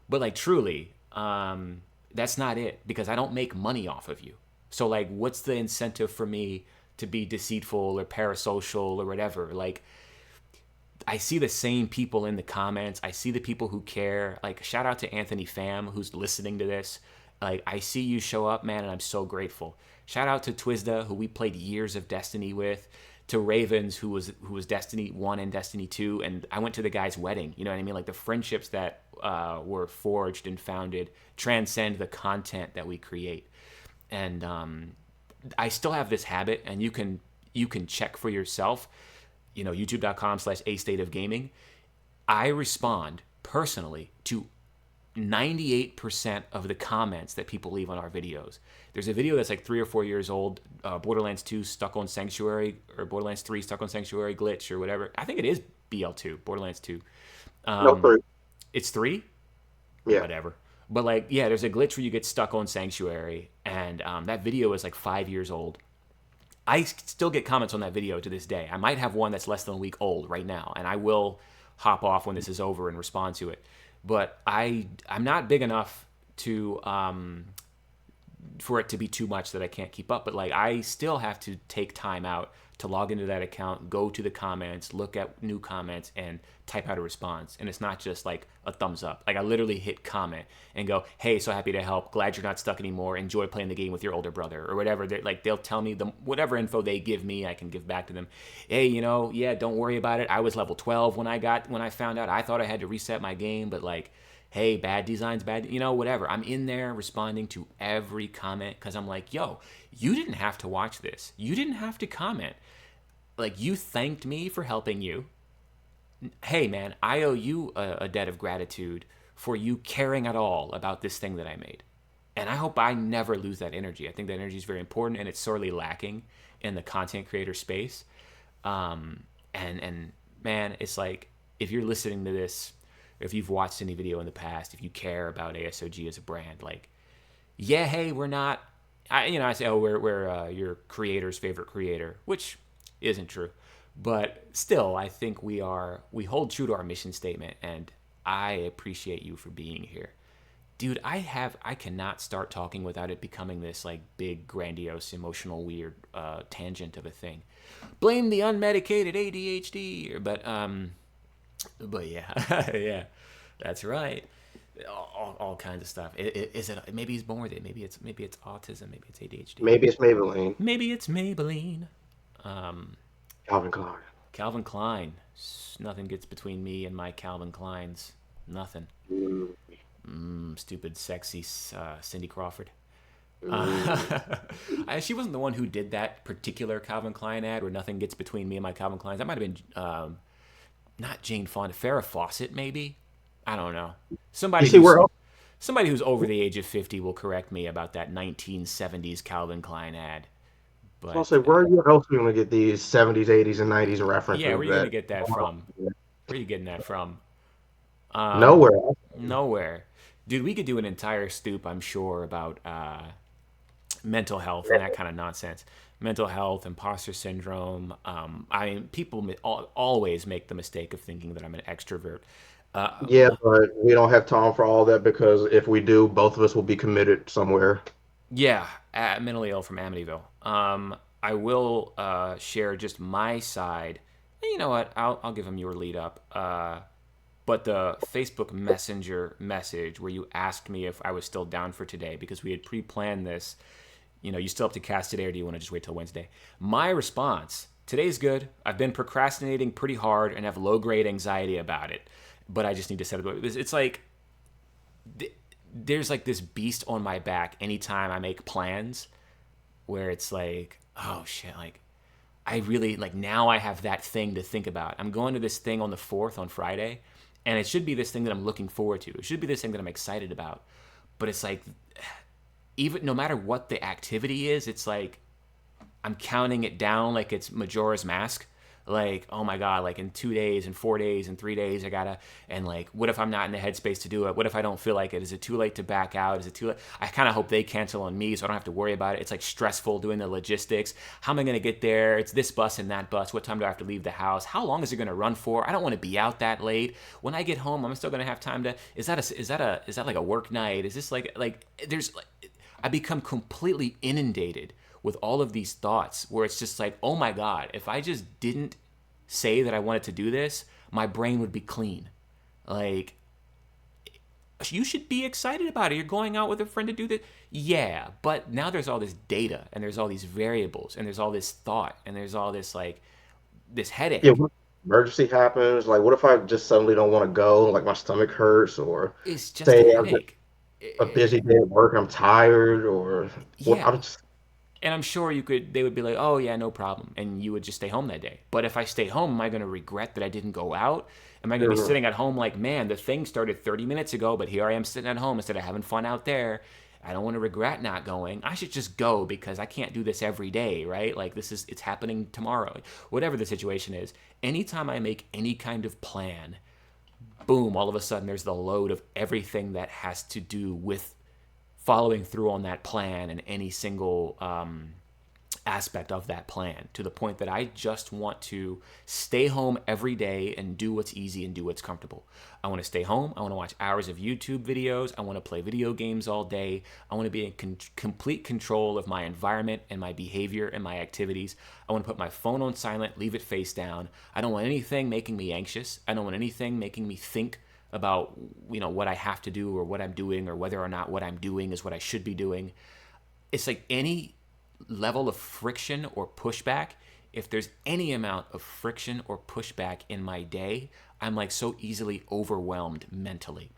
But like truly, that's not it, because I don't make money off of you. So like, what's the incentive for me to be deceitful or parasocial or whatever? Like, I see the same people in the comments. I see the people who care. Like, shout out to Anthony Pham, who's listening to this. Like, I see you show up, man, and I'm so grateful. Shout out to Twizda, who we played years of Destiny with. to Ravens, who was Destiny 1 and Destiny 2, and I went to the guy's wedding. You know what I mean? Like the friendships that were forged and founded transcend the content that we create. And I still have this habit, and you can check for yourself. You know, youtube.com/astateofgaming. I respond personally to 98% of the comments that people leave on our videos. There's a video that's like 3 or 4 years old, Borderlands 2 stuck on Sanctuary, or Borderlands 3 stuck on Sanctuary glitch, or whatever. I think it is BL2, Borderlands 2. No, 3. It's 3? Yeah. Whatever. But like, yeah, there's a glitch where you get stuck on Sanctuary, and that video is like 5 years old. I still get comments on that video to this day. I might have one that's less than a week old right now, and I will hop off when this is over and respond to it. But I'm not big enough to for it to be too much that I can't keep up. But like, I still have to take time out to log into that account, go to the comments, look at new comments, and type out a response. And it's not just like a thumbs up. Like, I literally hit comment and go, hey, so happy to help. Glad you're not stuck anymore. Enjoy playing the game with your older brother, or whatever. They'll tell me whatever info they give me, I can give back to them. Hey, yeah, don't worry about it. I was level 12 when I found out. I thought I had to reset my game, but like, hey, bad design's bad, whatever. I'm in there responding to every comment because I'm like, yo, you didn't have to watch this. You didn't have to comment. Like, you thanked me for helping you. Hey, man, I owe you a debt of gratitude for you caring at all about this thing that I made. And I hope I never lose that energy. I think that energy is very important, and it's sorely lacking in the content creator space. And man, it's like, if you're listening to this, if you've watched any video in the past, if you care about ASOG as a brand, like, yeah, hey, we're not, I say, oh, we're your creator's favorite creator, which isn't true. But still, I think we hold true to our mission statement, and I appreciate you for being here. Dude, I cannot start talking without it becoming this like big, grandiose, emotional, weird tangent of a thing. Blame the unmedicated ADHD, but yeah, yeah, that's right. All kinds of stuff. Is it? Maybe he's born with it. Maybe it's autism. Maybe it's ADHD. Maybe it's Maybelline. Maybe it's Maybelline. Calvin Klein. Calvin Klein. Nothing gets between me and my Calvin Kleins. Nothing. Stupid, sexy Cindy Crawford. She wasn't the one who did that particular Calvin Klein ad where nothing gets between me and my Calvin Kleins. That might have been not Jane Fonda, Farrah Fawcett, maybe. I don't know. Somebody who's over the age of 50 will correct me about that 1970s Calvin Klein ad. But I'll say, where else are you going to get these 70s, 80s, and 90s references? Yeah, where are you going to get that from? Where are you getting that from? Nowhere. Dude, we could do an entire stoop, I'm sure, about mental health and that kind of nonsense. Mental health, imposter syndrome. People always make the mistake of thinking that I'm an extrovert. Yeah, but we don't have time for all that, because if we do, both of us will be committed somewhere. Yeah, mentally ill from Amityville. I will share just my side. You know what? I'll give him your lead up. But the Facebook Messenger message where you asked me if I was still down for today, because we had pre-planned this. You still have to cast today, or do you want to just wait till Wednesday? My response, today's good. I've been procrastinating pretty hard and have low-grade anxiety about it, but I just need to set it. It's like there's like this beast on my back anytime I make plans where it's like, oh shit, like I really, like, now I have that thing to think about. I'm going to this thing on the 4th on Friday, and it should be this thing that I'm looking forward to. It should be this thing that I'm excited about. But it's like, even no matter what the activity is, it's like I'm counting it down like it's Majora's Mask. Like, oh my God, like in 2 days and 4 days and 3 days, and like, what if I'm not in the headspace to do it? What if I don't feel like it? Is it too late to back out? Is it too late? I kind of hope they cancel on me so I don't have to worry about it. It's like stressful doing the logistics. How am I going to get there? It's this bus and that bus. What time do I have to leave the house? How long is it going to run for? I don't want to be out that late. When I get home, I'm still going to have time to, is that like a work night? Is this like I become completely inundated with all of these thoughts where it's just like, oh my God, if I just didn't say that I wanted to do this, my brain would be clean. Like, you should be excited about it. You're going out with a friend to do this. Yeah, but now there's all this data, and there's all these variables, and there's all this thought, and there's all this like, this Yeah, headache. what if emergency happens? Like, what if I just suddenly don't want to go? Like, my stomach hurts, or It's just a say I've got headache. a busy day at work, I'm tired, or what? Yeah. I'm just, And I'm sure they would be like, oh, yeah, no problem. And you would just stay home that day. But if I stay home, am I going to regret that I didn't go out? Am I going to be Mhm. sitting at home like, man, the thing started 30 minutes ago, but here I am sitting at home instead of having fun out there. I don't want to regret not going. I should just go because I can't do this every day, right? Like, it's happening tomorrow. Whatever the situation is, anytime I make any kind of plan, boom, all of a sudden there's the load of everything that has to do with following through on that plan and any single aspect of that plan, to the point that I just want to stay home every day and do what's easy and do what's comfortable. I want to stay home. I want to watch hours of YouTube videos. I want to play video games all day. I want to be in complete control of my environment and my behavior and my activities. I want to put my phone on silent, leave it face down. I don't want anything making me anxious. I don't want anything making me think about what I have to do or what I'm doing or whether or not what I'm doing is what I should be doing. It's like any level of friction or pushback, if there's any amount of friction or pushback in my day, I'm like so easily overwhelmed mentally.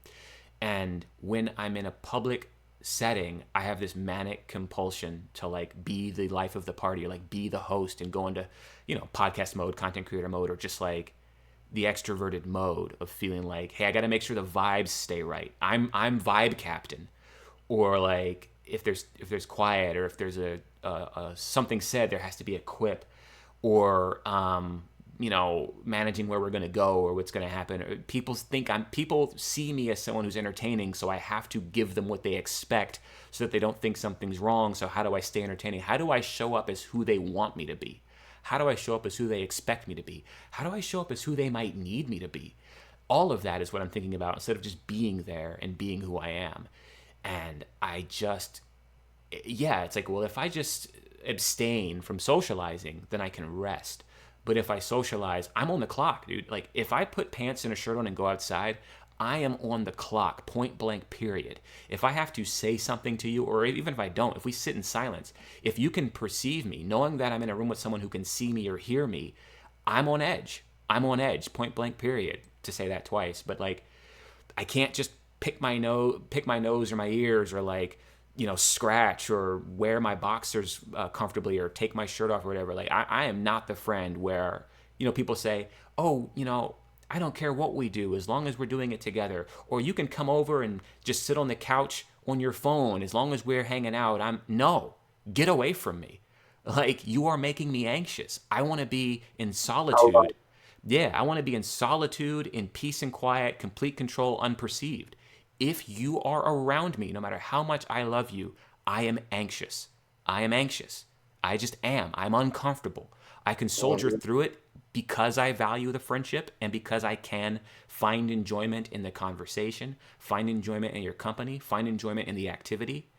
And when I'm in a public setting, I have this manic compulsion to like be the life of the party, or like be the host and go into, podcast mode, content creator mode, or just like the extroverted mode of feeling like, hey, I got to make sure the vibes stay right. I'm vibe captain, or like if there's quiet, or if there's a something said, there has to be a quip, or managing where we're going to go or what's going to happen. People see me as someone who's entertaining, so I have to give them what they expect so that they don't think something's wrong. So how do I stay entertaining? How do I show up as who they want me to be? How do I show up as who they expect me to be? How do I show up as who they might need me to be? All of that is what I'm thinking about, instead of just being there and being who I am. And yeah, it's like, well, if I just abstain from socializing, then I can rest. But if I socialize, I'm on the clock, dude. Like, if I put pants and a shirt on and go outside, I am on the clock, point blank, period. If I have to say something to you, or even if I don't, if we sit in silence, if you can perceive me, knowing that I'm in a room with someone who can see me or hear me, I'm on edge. I'm on edge, point blank, period. To say that twice, but like, I can't just pick my nose or my ears, or like, scratch or wear my boxers comfortably, or take my shirt off or whatever. Like, I am not the friend where people say, oh, I don't care what we do as long as we're doing it together, or you can come over and just sit on the couch on your phone as long as we're hanging out. No, get away from me. Like, you are making me anxious. I want to be in how solitude. about Yeah, I want to be in solitude, in peace and quiet, complete control, unperceived. If you are around me, no matter how much I love you, I am anxious. I am anxious. I just am. I'm uncomfortable. I can soldier you? through it because I value the friendship, and because I can find enjoyment in the conversation, find enjoyment in your company, find enjoyment in the activity.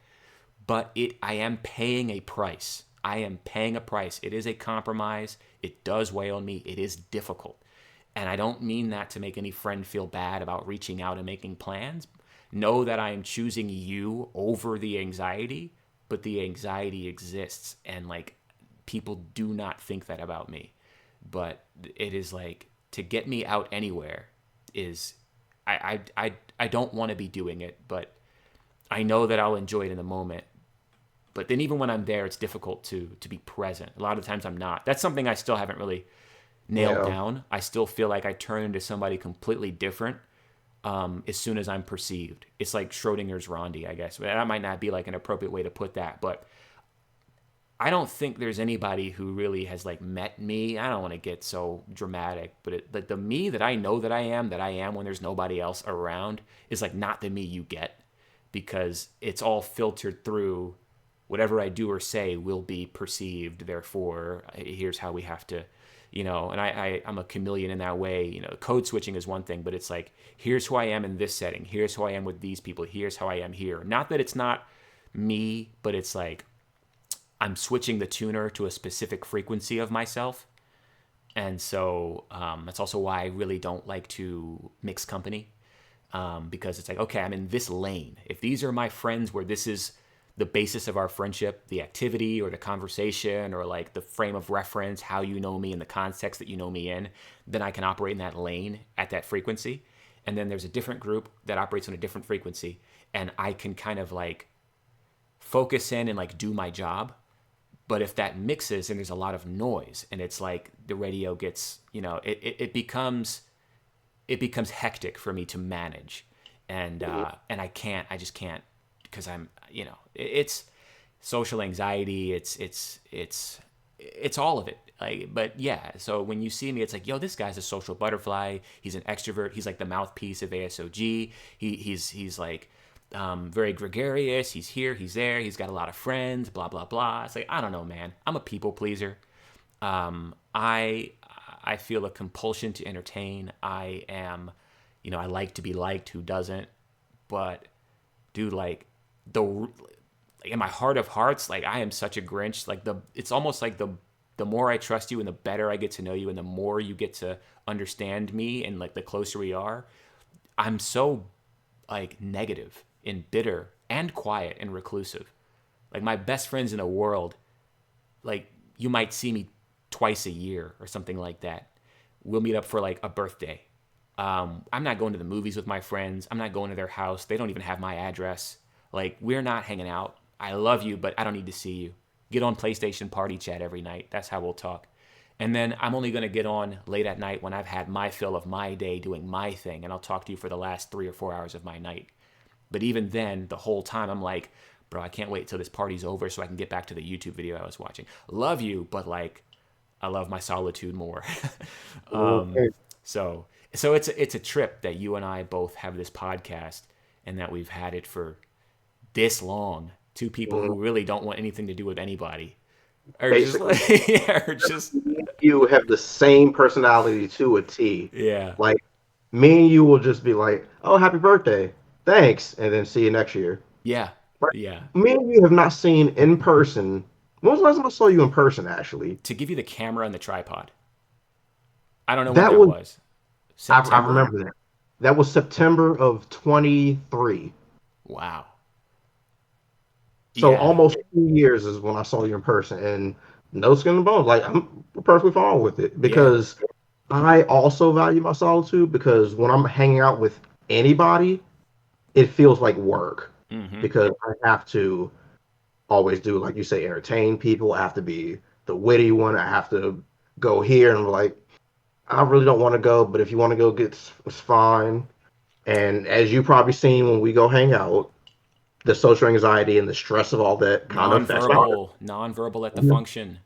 But I am paying a price. I am paying a price. It is a compromise. It does weigh on me. It is difficult. And I don't mean that to make any friend feel bad about reaching out and making plans. Know that I am choosing you over the anxiety, but the anxiety exists, and like, people do not think that about me. But it is like, to get me out anywhere is, I don't want to be doing it, but I know that I'll enjoy it in the moment. But then even when I'm there, it's difficult to be present. A lot of times I'm not. That's something I still haven't really nailed Yeah. down. I still feel like I turn into somebody completely different as soon as I'm perceived. It's like Schrodinger's Rondy, I guess. That might not be like an appropriate way to put that, but I don't think there's anybody who really has like met me. I don't want to get so dramatic, but the me that I know that I am when there's nobody else around, is like not the me you get, because it's all filtered through whatever I do or say will be perceived. Therefore, here's how we have to, and I'm a chameleon in that way. Code switching is one thing, but it's like, here's who I am in this setting. Here's who I am with these people. Here's how I am here. Not that it's not me, but it's like, I'm switching the tuner to a specific frequency of myself. And so that's also why I really don't like to mix company, because it's like, okay, I'm in this lane. If these are my friends where this is the basis of our friendship, the activity or the conversation or like the frame of reference, how you know me and the context that you know me in, then I can operate in that lane at that frequency. And then there's a different group that operates on a different frequency, and I can kind of like focus in and like do my job. But if that mixes and there's a lot of noise and it's like the radio gets, it becomes hectic for me to manage. And I just can't, because it's social anxiety. It's all of it. Like, but yeah, so when you see me, it's like, yo, this guy's a social butterfly. He's an extrovert. He's like the mouthpiece of ASOG. He's like, very gregarious. He's here, he's there. He's got a lot of friends, blah, blah, blah. It's like, I don't know, man. I'm a people pleaser. I feel a compulsion to entertain. I am, I like to be liked. Who doesn't? But dude, like in my heart of hearts, like I am such a Grinch. Like it's almost like the more I trust you and the better I get to know you and the more you get to understand me and like the closer we are, I'm so like negative and bitter and quiet and reclusive. Like my best friends in the world, like you might see me twice a year or something like that. We'll meet up for like a birthday. I'm not going to the movies with my friends. I'm not going to their house. They don't even have my address. Like we're not hanging out. I love you, but I don't need to see you. Get on PlayStation Party Chat every night. That's how we'll talk. And then I'm only going to get on late at night when I've had my fill of my day doing my thing, and I'll talk to you for the last 3 or 4 hours of my night. But even then, the whole time, I'm like, bro, I can't wait till this party's over so I can get back to the YouTube video I was watching. Love you, but like, I love my solitude more. So it's a trip that you and I both have this podcast and that we've had it for this long. Two people who really don't want anything to do with anybody. Or Basically, just you have the same personality to a T. yeah. Like me and you will just be like, "Oh, happy birthday, thanks," and then see you next year. Yeah. Right? Yeah. Me and you have not seen in person. When was the last time I saw you in person? Actually, To give you the camera and the tripod. I don't know when that that was was. I September? remember that. That was September of 23. Wow. So Yeah. almost 2 years is when I saw you in person, and no skin and bones. Like I'm perfectly fine with it Yeah. because I also value my solitude. Because when I'm hanging out with anybody, it feels like work Mm-hmm. because I have to always do, like you say, entertain people. I have to be the witty one. I have to go here and like, I really don't want to go, but if you want to go, it's fine. And as you probably seen when we go hang out, the social anxiety and the stress of all that kind of affects my Non-verbal at the function.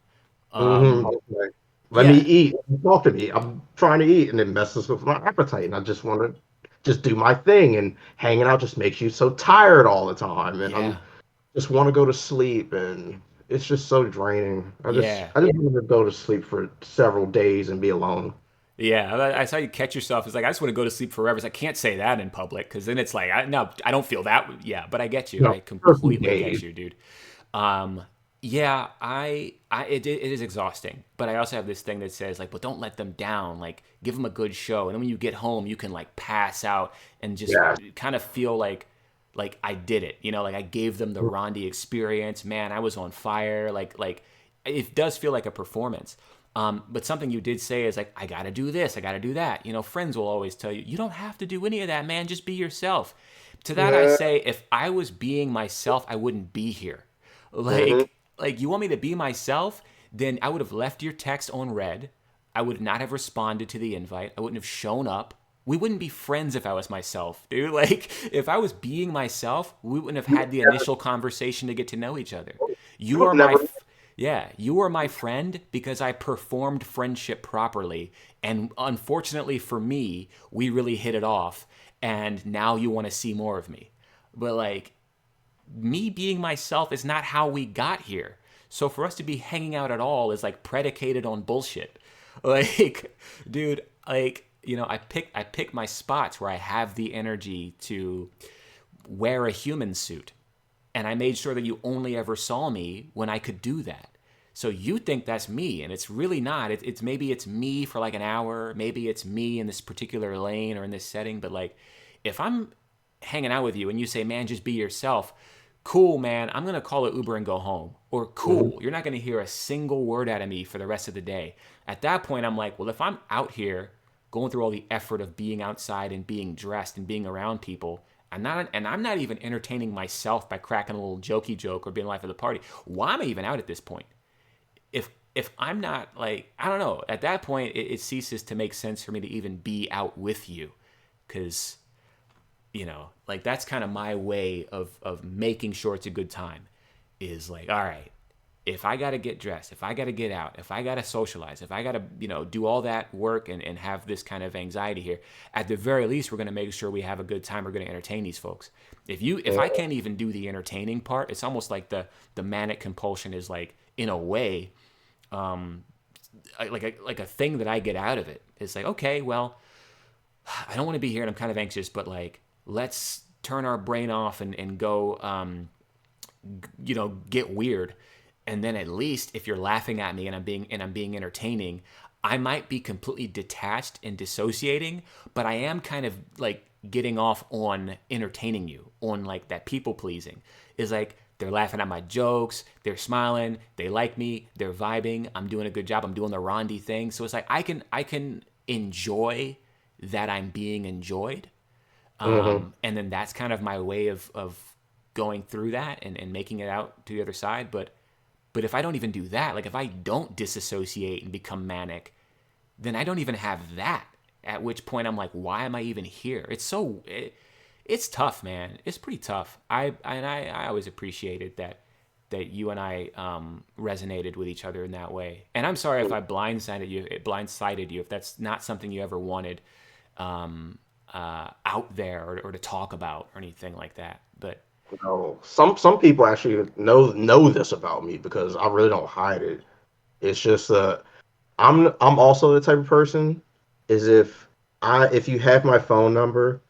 hmm Um, Let me yeah. eat. Talk to me. I'm trying to eat, and it messes with my appetite. And I just want to just do my thing. And hanging out just makes you so tired all the time. And I'm Yeah. just want to go to sleep. And it's just so draining. Yeah. I just want to go to sleep for several days and be alone. Yeah, that's how you catch yourself. It's like I just want to go to sleep forever. It's like, I can't say that in public because then it's like, no, I don't feel that. Yeah, but I get you. No, I for a few completely get days. you, dude. Um, yeah, it is exhausting, but I also have this thing that says like, but don't let them down. Like, give them a good show, and then when you get home, you can like pass out and just Yeah. kind of feel like I did it. Like I gave them the Rondy experience. Man, I was on fire. Like it does feel like a performance. But something you did say is like, I gotta do this, I gotta do that. Friends will always tell you, you don't have to do any of that, man. Just be yourself. To that I Yeah. say, if I was being myself, I wouldn't be here. hmm Like you want me to be myself, then I would have left your text on read. I would not have responded to the invite. I wouldn't have shown up. We wouldn't be friends if I was myself, dude. Like if I was being myself, we wouldn't have had the initial conversation to get to know each other. You You have are my never. yeah, you are my friend because I performed friendship properly. And unfortunately for me, we really hit it off. And now you want to see more of me. But like, me being myself is not how we got here. So for us to be hanging out at all is like predicated on bullshit. Like, dude, like, I pick my spots where I have the energy to wear a human suit, and I made sure that you only ever saw me when I could do that. So you think that's me, and it's really not. It's maybe it's me for like an hour, maybe it's me in this particular lane or in this setting. But like, if I'm hanging out with you and you say, "Man, just be yourself," cool, man, I'm going to call an Uber and go home. Or Mhm. cool, you're not going to hear a single word out of me for the rest of the day. At that point, I'm like, well, if I'm out here going through all the effort of being outside and being dressed and being around people, I'm not even entertaining myself by cracking a little jokey joke or being life of the party. Why am I even out at this point? If I'm not like, I don't know, at that point it ceases to make sense for me to even be out with you, because like that's kind of my way of making sure it's a good time, is like, all right, if I got to get dressed, if I got to get out, if I got to socialize, if I got to, do all that work and have this kind of anxiety here, at the very least, we're going to make sure we have a good time. We're going to entertain these folks. If I can't even do the entertaining part, it's almost like the manic compulsion is like, in a way, like a thing that I get out of it. It's like, okay, well, I don't want to be here and I'm kind of anxious, but like, let's turn our brain off and go, get weird. And then at least if you're laughing at me and I'm being entertaining, I might be completely detached and dissociating, but I am kind of like getting off on entertaining you, on like that people pleasing. Is like, they're laughing at my jokes, they're smiling, they like me, they're vibing, I'm doing a good job, I'm doing the Rondy thing. So it's like I can enjoy that I'm being enjoyed. Mhm. And then that's kind of my way of going through that and making it out to the other side. But if I don't even do that, like if I don't disassociate and become manic, then I don't even have that. At which point I'm like, why am I even here? It's tough, man. It's pretty tough. I always appreciated that you and I resonated with each other in that way. And I'm sorry if I blindsided you, if that's not something you ever wanted out there, or to talk about or anything like that. But No, some people actually know this about me because I really don't hide it. It's just I'm also the type of person is if you have my phone number,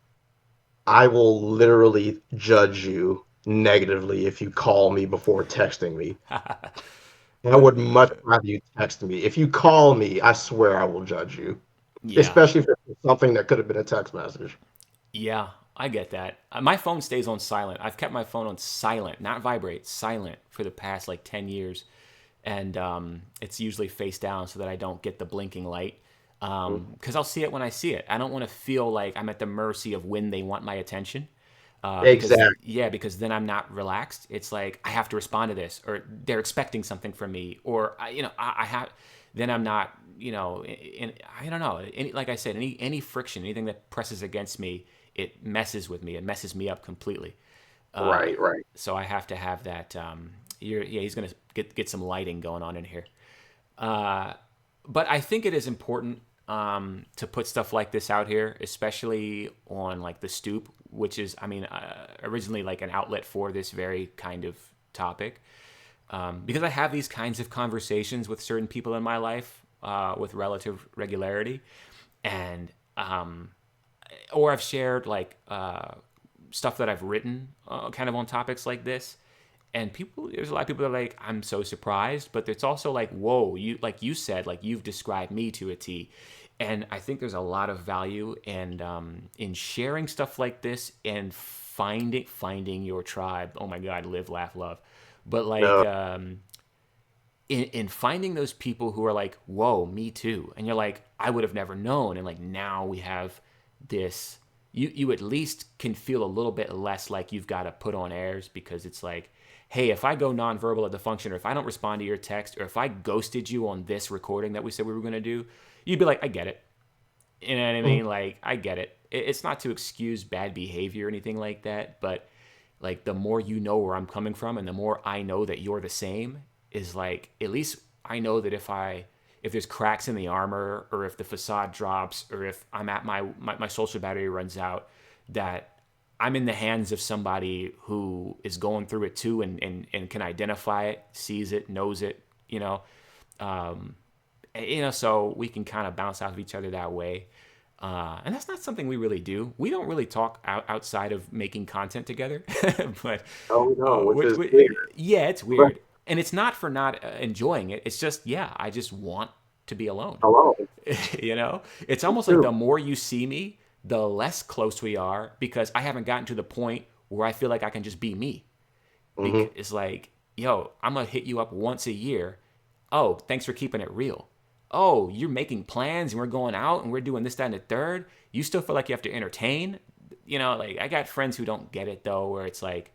I will literally judge you negatively if you call me before texting me. I would much rather you text me. If you call me, I swear I will judge you, yeah, especially if it's something that could have been a text message. yeah, I get that. My phone stays on silent. I've kept my phone on silent, not vibrate, silent, for the past like 10 years. And it's usually face down so that I don't get the blinking light. Because I'll see it when I see it. I don't want to feel like I'm at the mercy of when they want my attention. Because Exactly. yeah, because then I'm not relaxed. It's like I have to respond to this, or they're expecting something from me, or I have. Then I'm not, I don't know. Like I said, any friction, anything that presses against me, it messes with me. It messes me up completely. Right, right. So I have to have that. Yeah, he's gonna get some lighting going on in here. But I think it is important to put stuff like this out here, especially on like the stoop, which is, I mean, originally like an outlet for this very kind of topic. Because I have these kinds of conversations with certain people in my life with relative regularity, and or I've shared like stuff that I've written kind of on topics like this. And there's a lot of people that are like, I'm so surprised, but it's also like, whoa, like you said, like you've described me to a T. And I think there's a lot of value in sharing stuff like this and finding your tribe. Oh my God, live, laugh, love. But like No, in finding those people who are like, whoa, me too. And you're like, I would have never known. And like now we have this, you at least can feel a little bit less like you've got to put on airs, because it's like, hey, if I go nonverbal at the function, or if I don't respond to your text, or if I ghosted you on this recording that we said we were going to do, you'd be like, I get it. You know what I mean? Like, I get it. It's not to excuse bad behavior or anything like that, but like the more you know where I'm coming from, and the more I know that you're the same, is like, at least I know that if there's cracks in the armor, or if the facade drops, or if I'm at my social battery runs out, that I'm in the hands of somebody who is going through it too, and can identify it, sees it, knows it, you know. Um, so we can kind of bounce off of each other that way. And that's not something we really do. We don't really talk outside of making content together, but no, no, which which, is weird. yeah, it's weird, and it's not for not enjoying it. It's just, yeah, I just want to be alone. Hello, It's me almost like too. the more you see me, the less close we are, because I haven't gotten to the point where I feel like I can just be me. Mm-hmm. It's like, yo, I'm gonna hit you up once a year. Oh, thanks for keeping it real. Oh, you're making plans and we're going out and we're doing this, that, and the third. You still feel like you have to entertain? Like I got friends who don't get it though, where it's like,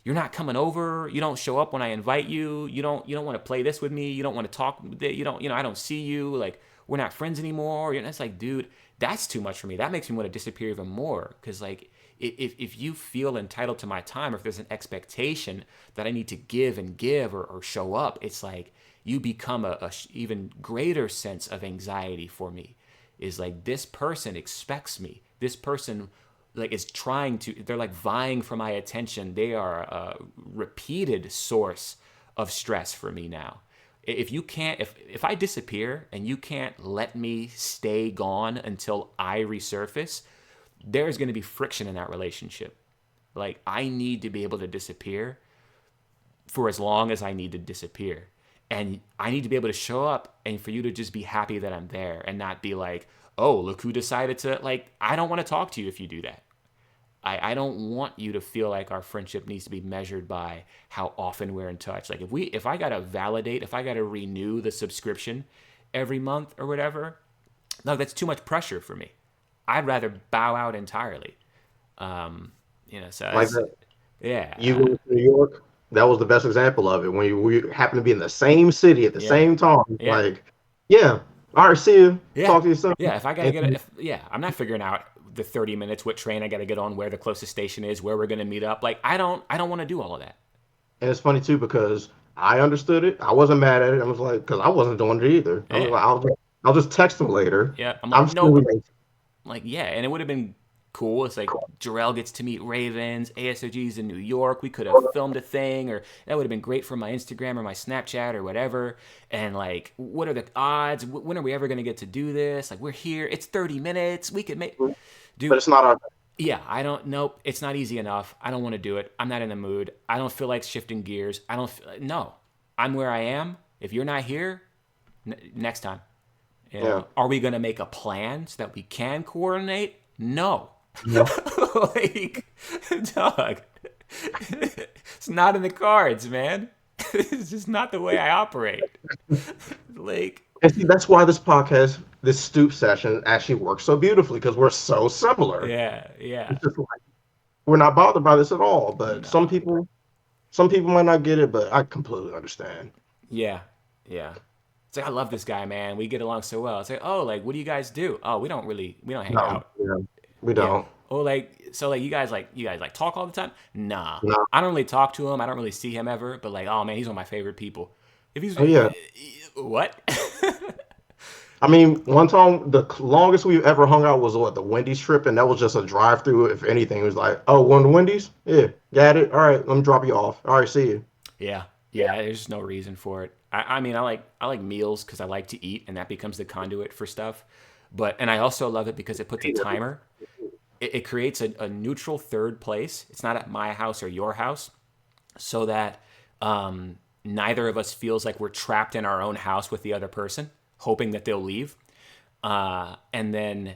you're not coming over. You don't show up when I invite you. You don't want to play this with me. You don't want to talk. You don't. I don't see you. Like we're not friends anymore. It's like, dude, that's too much for me. That makes me want to disappear even more. Because like, if you feel entitled to my time, or if there's an expectation that I need to give and give or show up, it's like you become a even greater sense of anxiety for me. Is like this person expects me. This person like is trying to, they're like vying for my attention. They are a repeated source of stress for me now. If you can't, if I disappear and you can't let me stay gone until I resurface, there's going to be friction in that relationship. Like I need to be able to disappear for as long as I need to disappear. And I need to be able to show up and for you to just be happy that I'm there and not be like, oh, look who decided to, like, I don't want to talk to you if you do that. I don't want you to feel like our friendship needs to be measured by how often we're in touch. Like if I gotta validate, if I gotta renew the subscription every month or whatever, no, that's too much pressure for me. I'd rather bow out entirely. So Like it's, that. yeah, You go to New York, that was the best example of it. When we happen to be in the same city at the yeah, same time, yeah. like, yeah, all right, see you. Yeah. Talk to you soon. Yeah. If I got to And, get it, yeah, I'm not figuring out the 30 minutes, what train I got to get on, where the closest station is, where we're going to meet up. Like, I don't want to do all of that. and it's funny too because I understood it. I wasn't mad at it. I was like, because I wasn't doing it either. I was Yeah. like, I'll just text him later. Yeah. I'm like, I'm still nope. related. Like, yeah. And it would have been cool. It's like Jerel gets to meet Ravens, ASOG's in New York. We could have filmed a thing, or that would have been great for my Instagram or my Snapchat or whatever. And like, what are the odds? When are we ever going to get to do this? Like, we're here. It's 30 minutes. We could make, But dude. it's not our. Yeah, I don't. Nope, it's not easy enough. I don't want to do it. I'm not in the mood. I don't feel like shifting gears. I don't. No, I'm where I am. If you're not here, next time. Yeah. Are we gonna make a plan so that we can coordinate? No. Yeah. Like, dog, it's not in the cards, man. It's just not the way I operate. Like, And see, that's why this podcast, this stoop session, actually works so beautifully because we're so similar. yeah, yeah, It's just like we're not bothered by this at all. But no, some people might not get it, but I completely understand. yeah, yeah. It's like I love this guy, man. We get along so well. It's like, oh, like what do you guys do? Oh, we don't hang No, out. yeah, we Yeah. don't. Oh, like so, like you guys like talk all the time? Nah, No. I don't really talk to him. I don't really see him ever. But like, oh man, he's one of my favorite people. If he's Oh yeah. what? I mean, one time the longest we've ever hung out was what, the Wendy's trip, and that was just a drive through. If anything, it was like, oh, going to Wendy's? Yeah, got it. All right, let me drop you off. All right, see you. Yeah, yeah. There's just no reason for it. I mean, I like meals because I like to eat, and that becomes the conduit for stuff. And I also love it because it puts a timer. It creates a neutral third place. It's not at my house or your house, so that neither of us feels like we're trapped in our own house with the other person, hoping that they'll leave. And then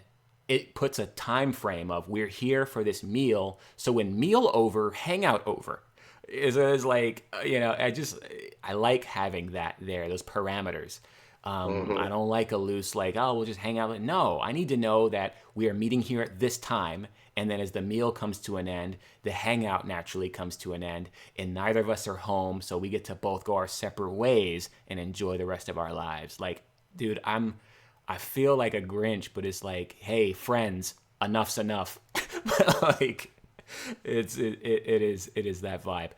it puts a time frame of we're here for this meal. So when meal over, hangout over. Is like I like having that there, those parameters. I Hmm. don't like a loose like, oh, we'll just hang out. No, I need to know that we are meeting here at this time, and then as the meal comes to an end, the hangout naturally comes to an end, and neither of us are home, so we get to both go our separate ways and enjoy the rest of our lives. Like, dude, I feel like a Grinch, but it's like, hey, friends, enough's enough. Like, it is that vibe.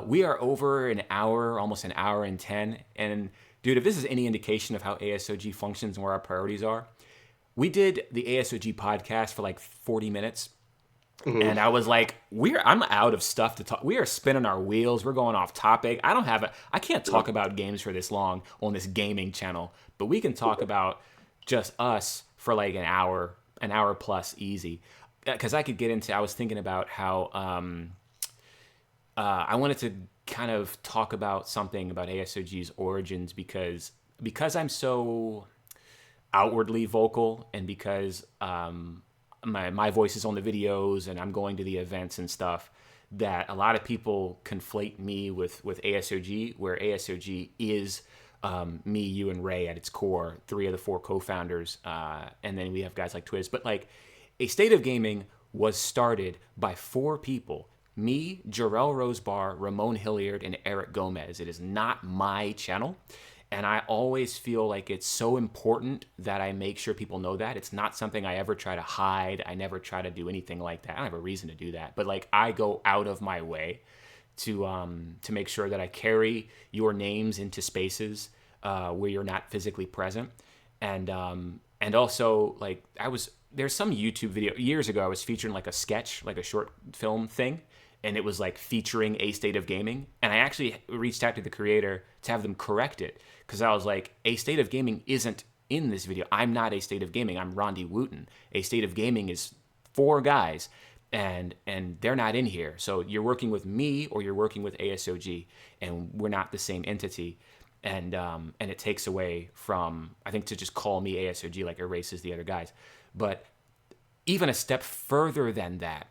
We are over an hour, almost an hour and 10. And dude, if this is any indication of how ASOG functions and where our priorities are, we did the ASOG podcast for like 40 minutes. Hmm. And I was like, I'm out of stuff to talk. We are spinning our wheels. We're going off topic. I can't talk about games for this long on this gaming channel, but we can talk about just us for like an hour plus easy. Because I was thinking about how I wanted to kind of talk about something about ASOG's origins because I'm so outwardly vocal and because my voice is on the videos and I'm going to the events and stuff. that a lot of people conflate me with ASOG, where ASOG is me, you, and Ray at its core, three of the four co-founders, and then we have guys like Twiz. But like, A State of Gaming was started by four people: me, Jerel Rosebar, Ramon Hilliard, and Eric Gomez. It is not my channel. And I always feel like it's so important that I make sure people know that. It's not something I ever try to hide. I never try to do anything like that. I don't have a reason to do that. But like, I go out of my way to make sure that I carry your names into spaces where you're not physically present. And also, like, there's some YouTube video years ago, I was featuring like a sketch, like a short film thing, and it was like featuring A State of Gaming. And I actually reached out to the creator to have them correct it, because I was like, A State of Gaming isn't in this video. I'm not A State of Gaming. I'm Rondy Wooten. A State of Gaming is four guys, and they're not in here. So you're working with me or you're working with ASOG, and we're not the same entity. And it takes away from, I think, to just call me ASOG like erases the other guys. But even a step further than that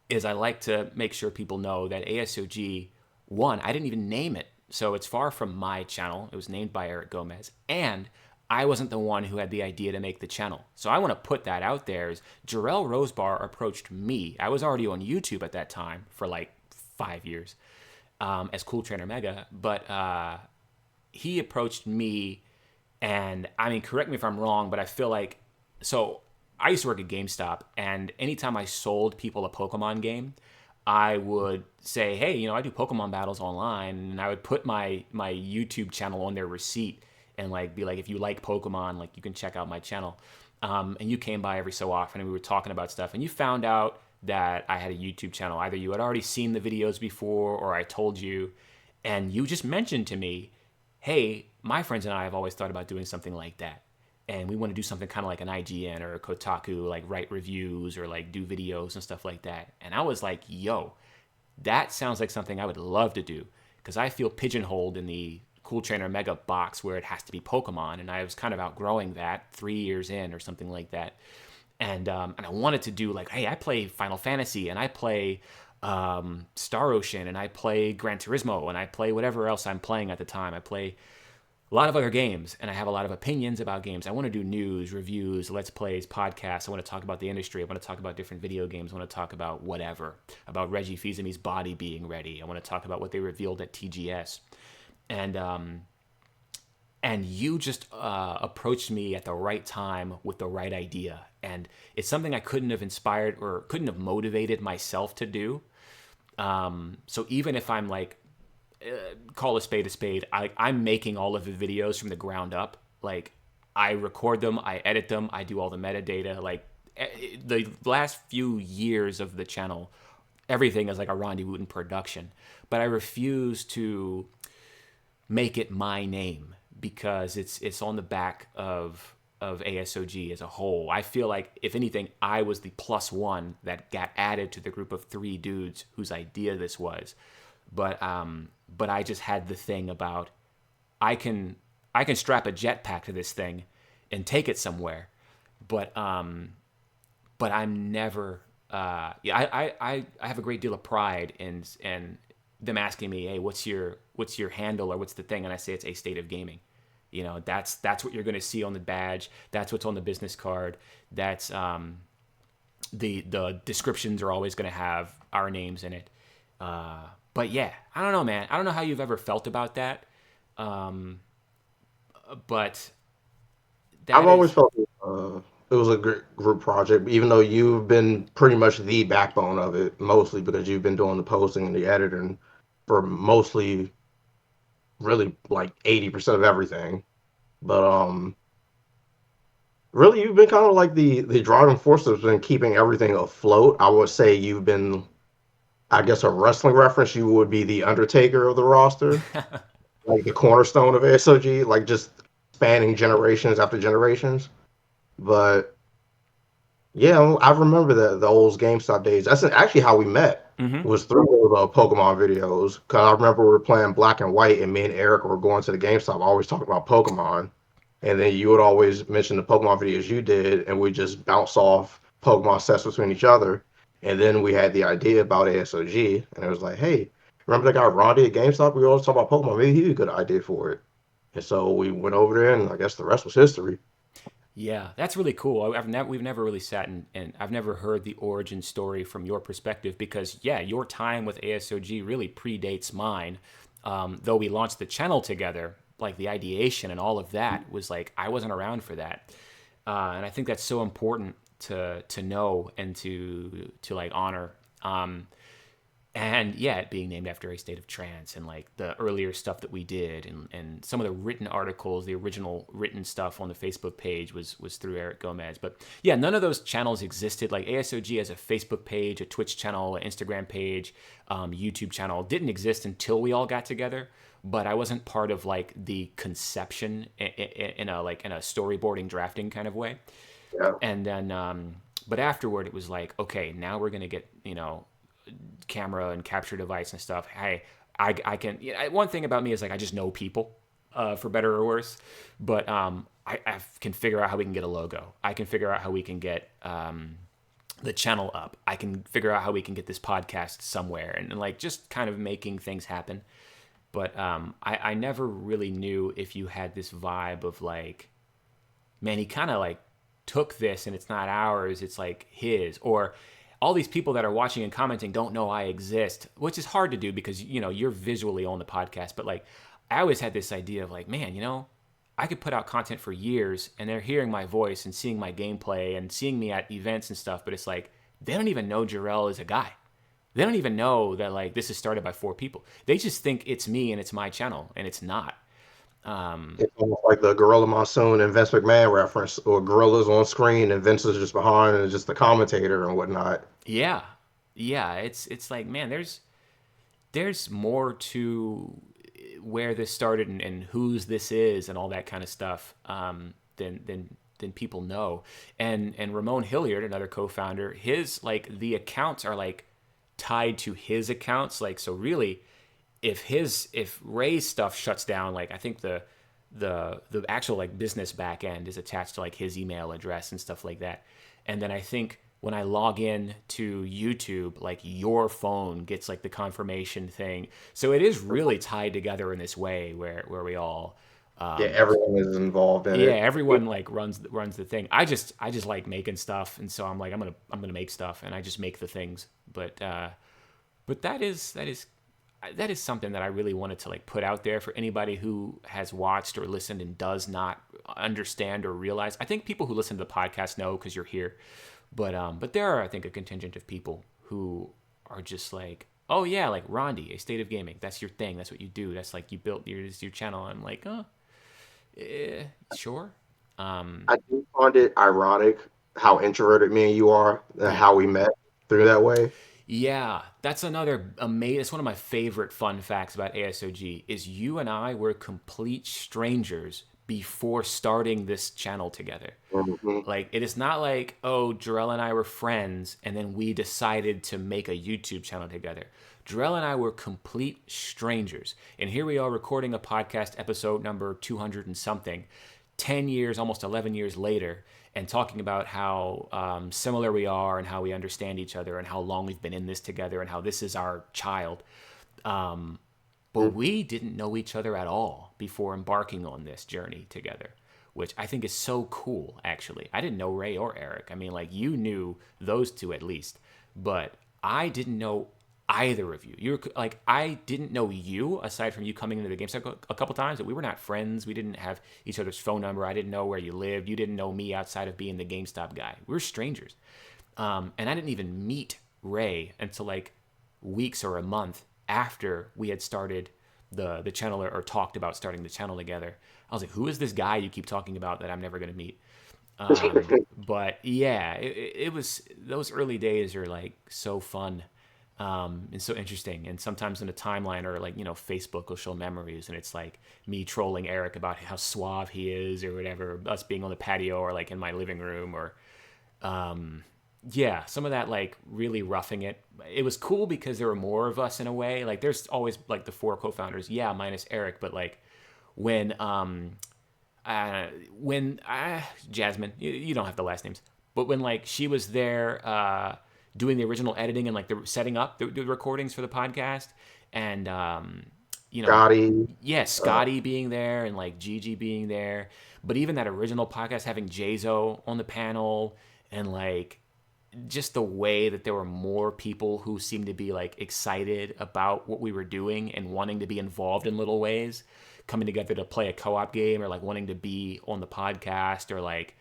is I like to make sure people know that ASOG, one, I didn't even name it. So it's far from my channel. It was named by Eric Gomez. And I wasn't the one who had the idea to make the channel. So I want to put that out there. Is Jerel Rosebar approached me. I was already on YouTube at that time for like 5 years as Cool Trainer Mega. But he approached me, and I mean, correct me if I'm wrong, but I feel like, so I used to work at GameStop, and anytime I sold people a Pokemon game, I would say, hey, you know, I do Pokemon battles online, and I would put my YouTube channel on their receipt and like be like, if you like Pokemon, like, you can check out my channel. And you came by every so often, and we were talking about stuff, and you found out that I had a YouTube channel. Either you had already seen the videos before, or I told you, and you just mentioned to me, hey, my friends and I have always thought about doing something like that. And we want to do something kind of like an IGN or a Kotaku, like write reviews or like do videos and stuff like that. And I was like, yo, that sounds like something I would love to do, because I feel pigeonholed in the Cool Trainer Mega box where it has to be Pokemon. And I was kind of outgrowing that 3 years in or something like that. And I wanted to do like, hey, I play Final Fantasy, and I play Star Ocean, and I play Gran Turismo, and I play whatever else I'm playing at the time. I play a lot of other games, and I have a lot of opinions about games. I want to do news, reviews, let's plays, podcasts. I want to talk about the industry. I want to talk about different video games. I want to talk about whatever, about Reggie Fils-Aime's body being ready. I want to talk about what they revealed at TGS. And you just approached me at the right time with the right idea. And it's something I couldn't have inspired or couldn't have motivated myself to do. So even if I'm like, call a spade, I'm making all of the videos from the ground up. Like, I record them, I edit them, I do all the metadata. Like, the last few years of the channel, everything is like a Rondy Wooten production. But I refuse to make it my name, because it's on the back of ASOG as a whole. I feel like, if anything, I was the plus one that got added to the group of three dudes whose idea this was. But I just had the thing about, I can strap a jetpack to this thing and take it somewhere, but I'm never. I have a great deal of pride in them asking me, hey, what's your handle, or what's the thing, and I say it's A State of Gaming. You know, that's what you're going to see on the badge. That's what's on the business card. That's the descriptions are always going to have our names in it. But yeah, I don't know, man. I don't know how you've ever felt about that. But I've always felt it was a great group project, even though you've been pretty much the backbone of it, mostly because you've been doing the posting and the editing for mostly, really, like 80% of everything. But really, you've been kind of like the driving force that's been keeping everything afloat. I would say you've been, I guess, a wrestling reference, you would be the Undertaker of the roster, like the cornerstone of ASOG, like just spanning generations after generations. But yeah, I remember the old GameStop days. That's actually how we met. Mm-hmm. Was through the Pokemon videos. Cause I remember we were playing Black and White, and me and Eric were going to the GameStop, always talking about Pokemon. And then you would always mention the Pokemon videos you did, and we just bounce off Pokemon sets between each other. And then we had the idea about ASOG, and it was like, hey, remember that guy Rondy at GameStop? We always talk about Pokemon. Maybe he'd be a good idea for it. And so we went over there, and I guess the rest was history. Yeah, that's really cool. We've never really sat and I've never heard the origin story from your perspective because, yeah, your time with ASOG really predates mine. Though we launched the channel together, like the ideation and all of that was like, I wasn't around for that. And I think that's so important to know and to like honor. And yeah, it being named after a state of trance and like the earlier stuff that we did and some of the written articles, the original written stuff on the Facebook page was through Eric Gomez. But yeah, none of those channels existed. Like ASOG has a Facebook page, a Twitch channel, an Instagram page, YouTube channel didn't exist until we all got together. But I wasn't part of like the conception in a storyboarding drafting kind of way. Yeah. And then, but afterward, it was like, okay, now we're gonna get camera and capture device and stuff. Hey, I can. One thing about me is like I just know people, for better or worse. But I can figure out how we can get a logo. I can figure out how we can get the channel up. I can figure out how we can get this podcast somewhere, and like just kind of making things happen. But I never really knew if you had this vibe of like, man, he kind of like took this and it's not ours, it's like his, or all these people that are watching and commenting don't know I exist, which is hard to do because you're visually on the podcast. But like, I always had this idea of like, man, I could put out content for years and they're hearing my voice and seeing my gameplay and seeing me at events and stuff, but it's like they don't even know Jerel is a guy. They don't even know that like this is started by 4 people. They just think it's me and it's my channel, and it's not. It's almost like the Gorilla Monsoon and Vince McMahon reference, or Gorilla's on screen and Vince is just behind and just the commentator and whatnot. Yeah, yeah. It's like, man, there's more to where this started and whose this is and all that kind of stuff, than people know. And Ramon Hilliard, another co-founder, his like the accounts are like tied to his accounts. Like, so really, if Ray's stuff shuts down, like I think the actual like business back end is attached to like his email address and stuff like that. And then I think when I log in to YouTube, like your phone gets like the confirmation thing. So it is really tied together in this way where we all Yeah, everyone is involved in yeah, it. everyone like runs the thing. I just like making stuff, and so I'm like I'm gonna make stuff, and I just make the things. But that is something that I really wanted to like put out there for anybody who has watched or listened and does not understand or realize. I think people who listen to the podcast know because you're here, but there are, I think, a contingent of people who are just like, oh yeah, like Rondy, a state of gaming. That's your thing. That's what you do. That's like you built your channel. I'm like, oh, sure. I do find it ironic how introverted me and you are, and Yeah. how we met through that way. Yeah, that's another amazing. It's one of my favorite fun facts about ASOG is you and I were complete strangers before starting this channel together. Hmm. Like it is not like, oh, Jerel and I were friends and then we decided to make a YouTube channel together. Jerel and I were complete strangers. And here we are recording a podcast episode number 200 and something, 10 years, almost 11 years later, and talking about how similar we are and how we understand each other and how long we've been in this together and how this is our child. But we didn't know each other at all before embarking on this journey together, which I think is so cool, actually. I didn't know Ray or Eric. I mean, like, you knew those two at least, but I didn't know either of you. You're like, I didn't know you aside from you coming into the game a couple times, but we were not friends. We didn't have each other's phone number. I didn't know where you lived. You didn't know me outside of being the GameStop guy. We were strangers. And I didn't even meet Ray until like weeks or a month after we had started the channel or talked about starting the channel together. I was like, who is this guy you keep talking about that I'm never going to meet? But yeah, it was, those early days are like so fun, and so interesting. And sometimes in a timeline or like, Facebook will show memories and it's like me trolling Eric about how suave he is or whatever, us being on the patio or like in my living room or, yeah, some of that like really roughing it. It was cool because there were more of us in a way. Like there's always like the 4 co-founders, yeah, minus Eric, but like when when Jasmine, you don't have the last names, but when like she was there doing the original editing and like the setting up the recordings for the podcast, and you know, Scotty. yeah, Uh, Scotty being there and like Gigi being there, but even that original podcast having Jazo on the panel, and like just the way that there were more people who seemed to be like excited about what we were doing and wanting to be involved in little ways, coming together to play a co-op game or like wanting to be on the podcast or like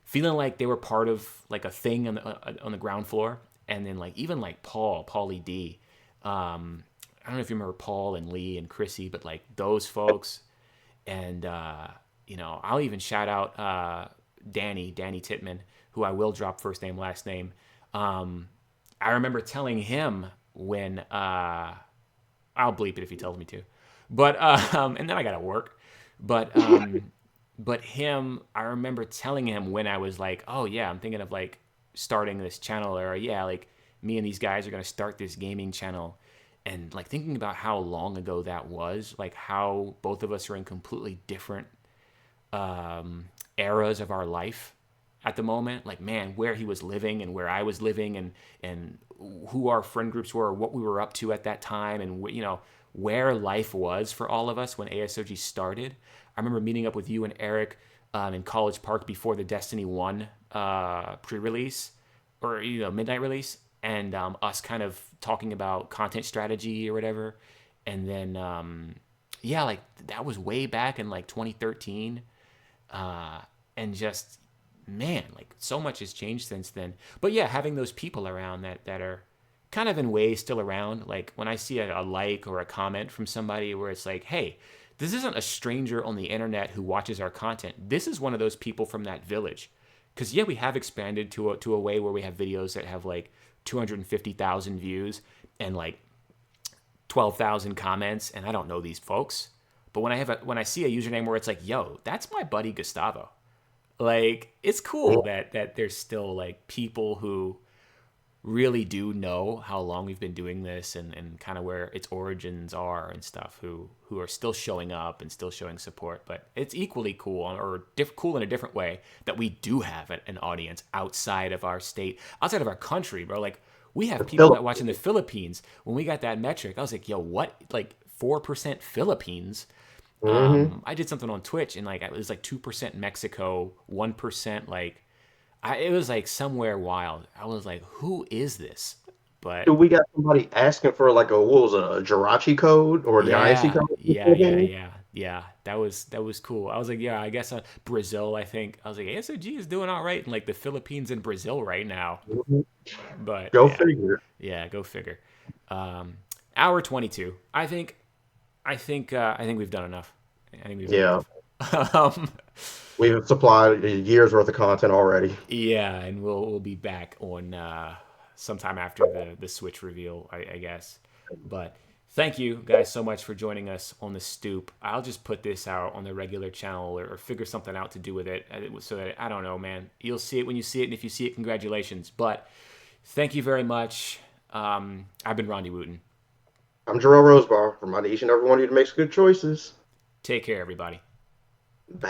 feeling like they were part of like a thing on the ground floor. And then like even like Paulie D. I don't know if you remember Paul and Lee and Chrissy, but like those folks. And I'll even shout out Danny Titman, who I will drop first name last name. I remember telling him when I'll bleep it if he tells me to, but and then I gotta work. But but him, I remember telling him when I was like, oh yeah, I'm thinking of like starting this channel, or yeah, like me and these guys are gonna start this gaming channel, and like thinking about how long ago that was, like how both of us are in completely different eras of our life at the moment. Like, man, where he was living and where I was living, and who our friend groups were, what we were up to at that time, and where life was for all of us when ASOG started. I remember meeting up with you and Eric in College Park before the Destiny 1 pre-release or midnight release, and us kind of talking about content strategy or whatever. And then yeah, like that was way back in like 2013, and just man, like so much has changed since then. But yeah, having those people around that are kind of in ways still around. Like when I see a like or a comment from somebody where it's like, hey, this isn't a stranger on the internet who watches our content. This is one of those people from that village. Because yeah, we have expanded to a way where we have videos that have like 250,000 views and like 12,000 comments, and I don't know these folks. But when I see a username where it's like, yo, that's my buddy Gustavo. Like it's cool that there's still like people who really do know how long we've been doing this, and kind of where its origins are and stuff, who are still showing up and still showing support. But it's equally cool, or cool in a different way, that we do have an audience outside of our state, outside of our country, bro. Like we have people that watch in the Philippines. When we got that metric, I was like, yo, what? Like 4% Philippines. mm-hmm. I did something on Twitch, and like it was like 2% Mexico, 1% like it was like somewhere wild. I was like, who is this? But We got somebody asking for like what was it, a Jirachi code or the INC yeah, code? yeah, yeah, yeah, yeah. That was cool. I was like, yeah, I guess Brazil. I think I was like, ASOG is doing all right in like the Philippines and Brazil right now. Mhm. But Go yeah, figure. yeah, go figure. Um, Hour 22. I think we've done enough. I think we've done Yeah, enough. um, we've supplied a year's worth of content already. Yeah, and we'll be back on sometime after the Switch reveal, I guess. But thank you guys so much for joining us on the stoop. I'll just put this out on the regular channel, or figure something out to do with it, so that I don't know, man. You'll see it when you see it, and if you see it, congratulations. But thank you very much. I've been Rondy Wooten. I'm Jerel Rosebar, reminding each and every one of you to make some good choices. Take care, everybody. Bye.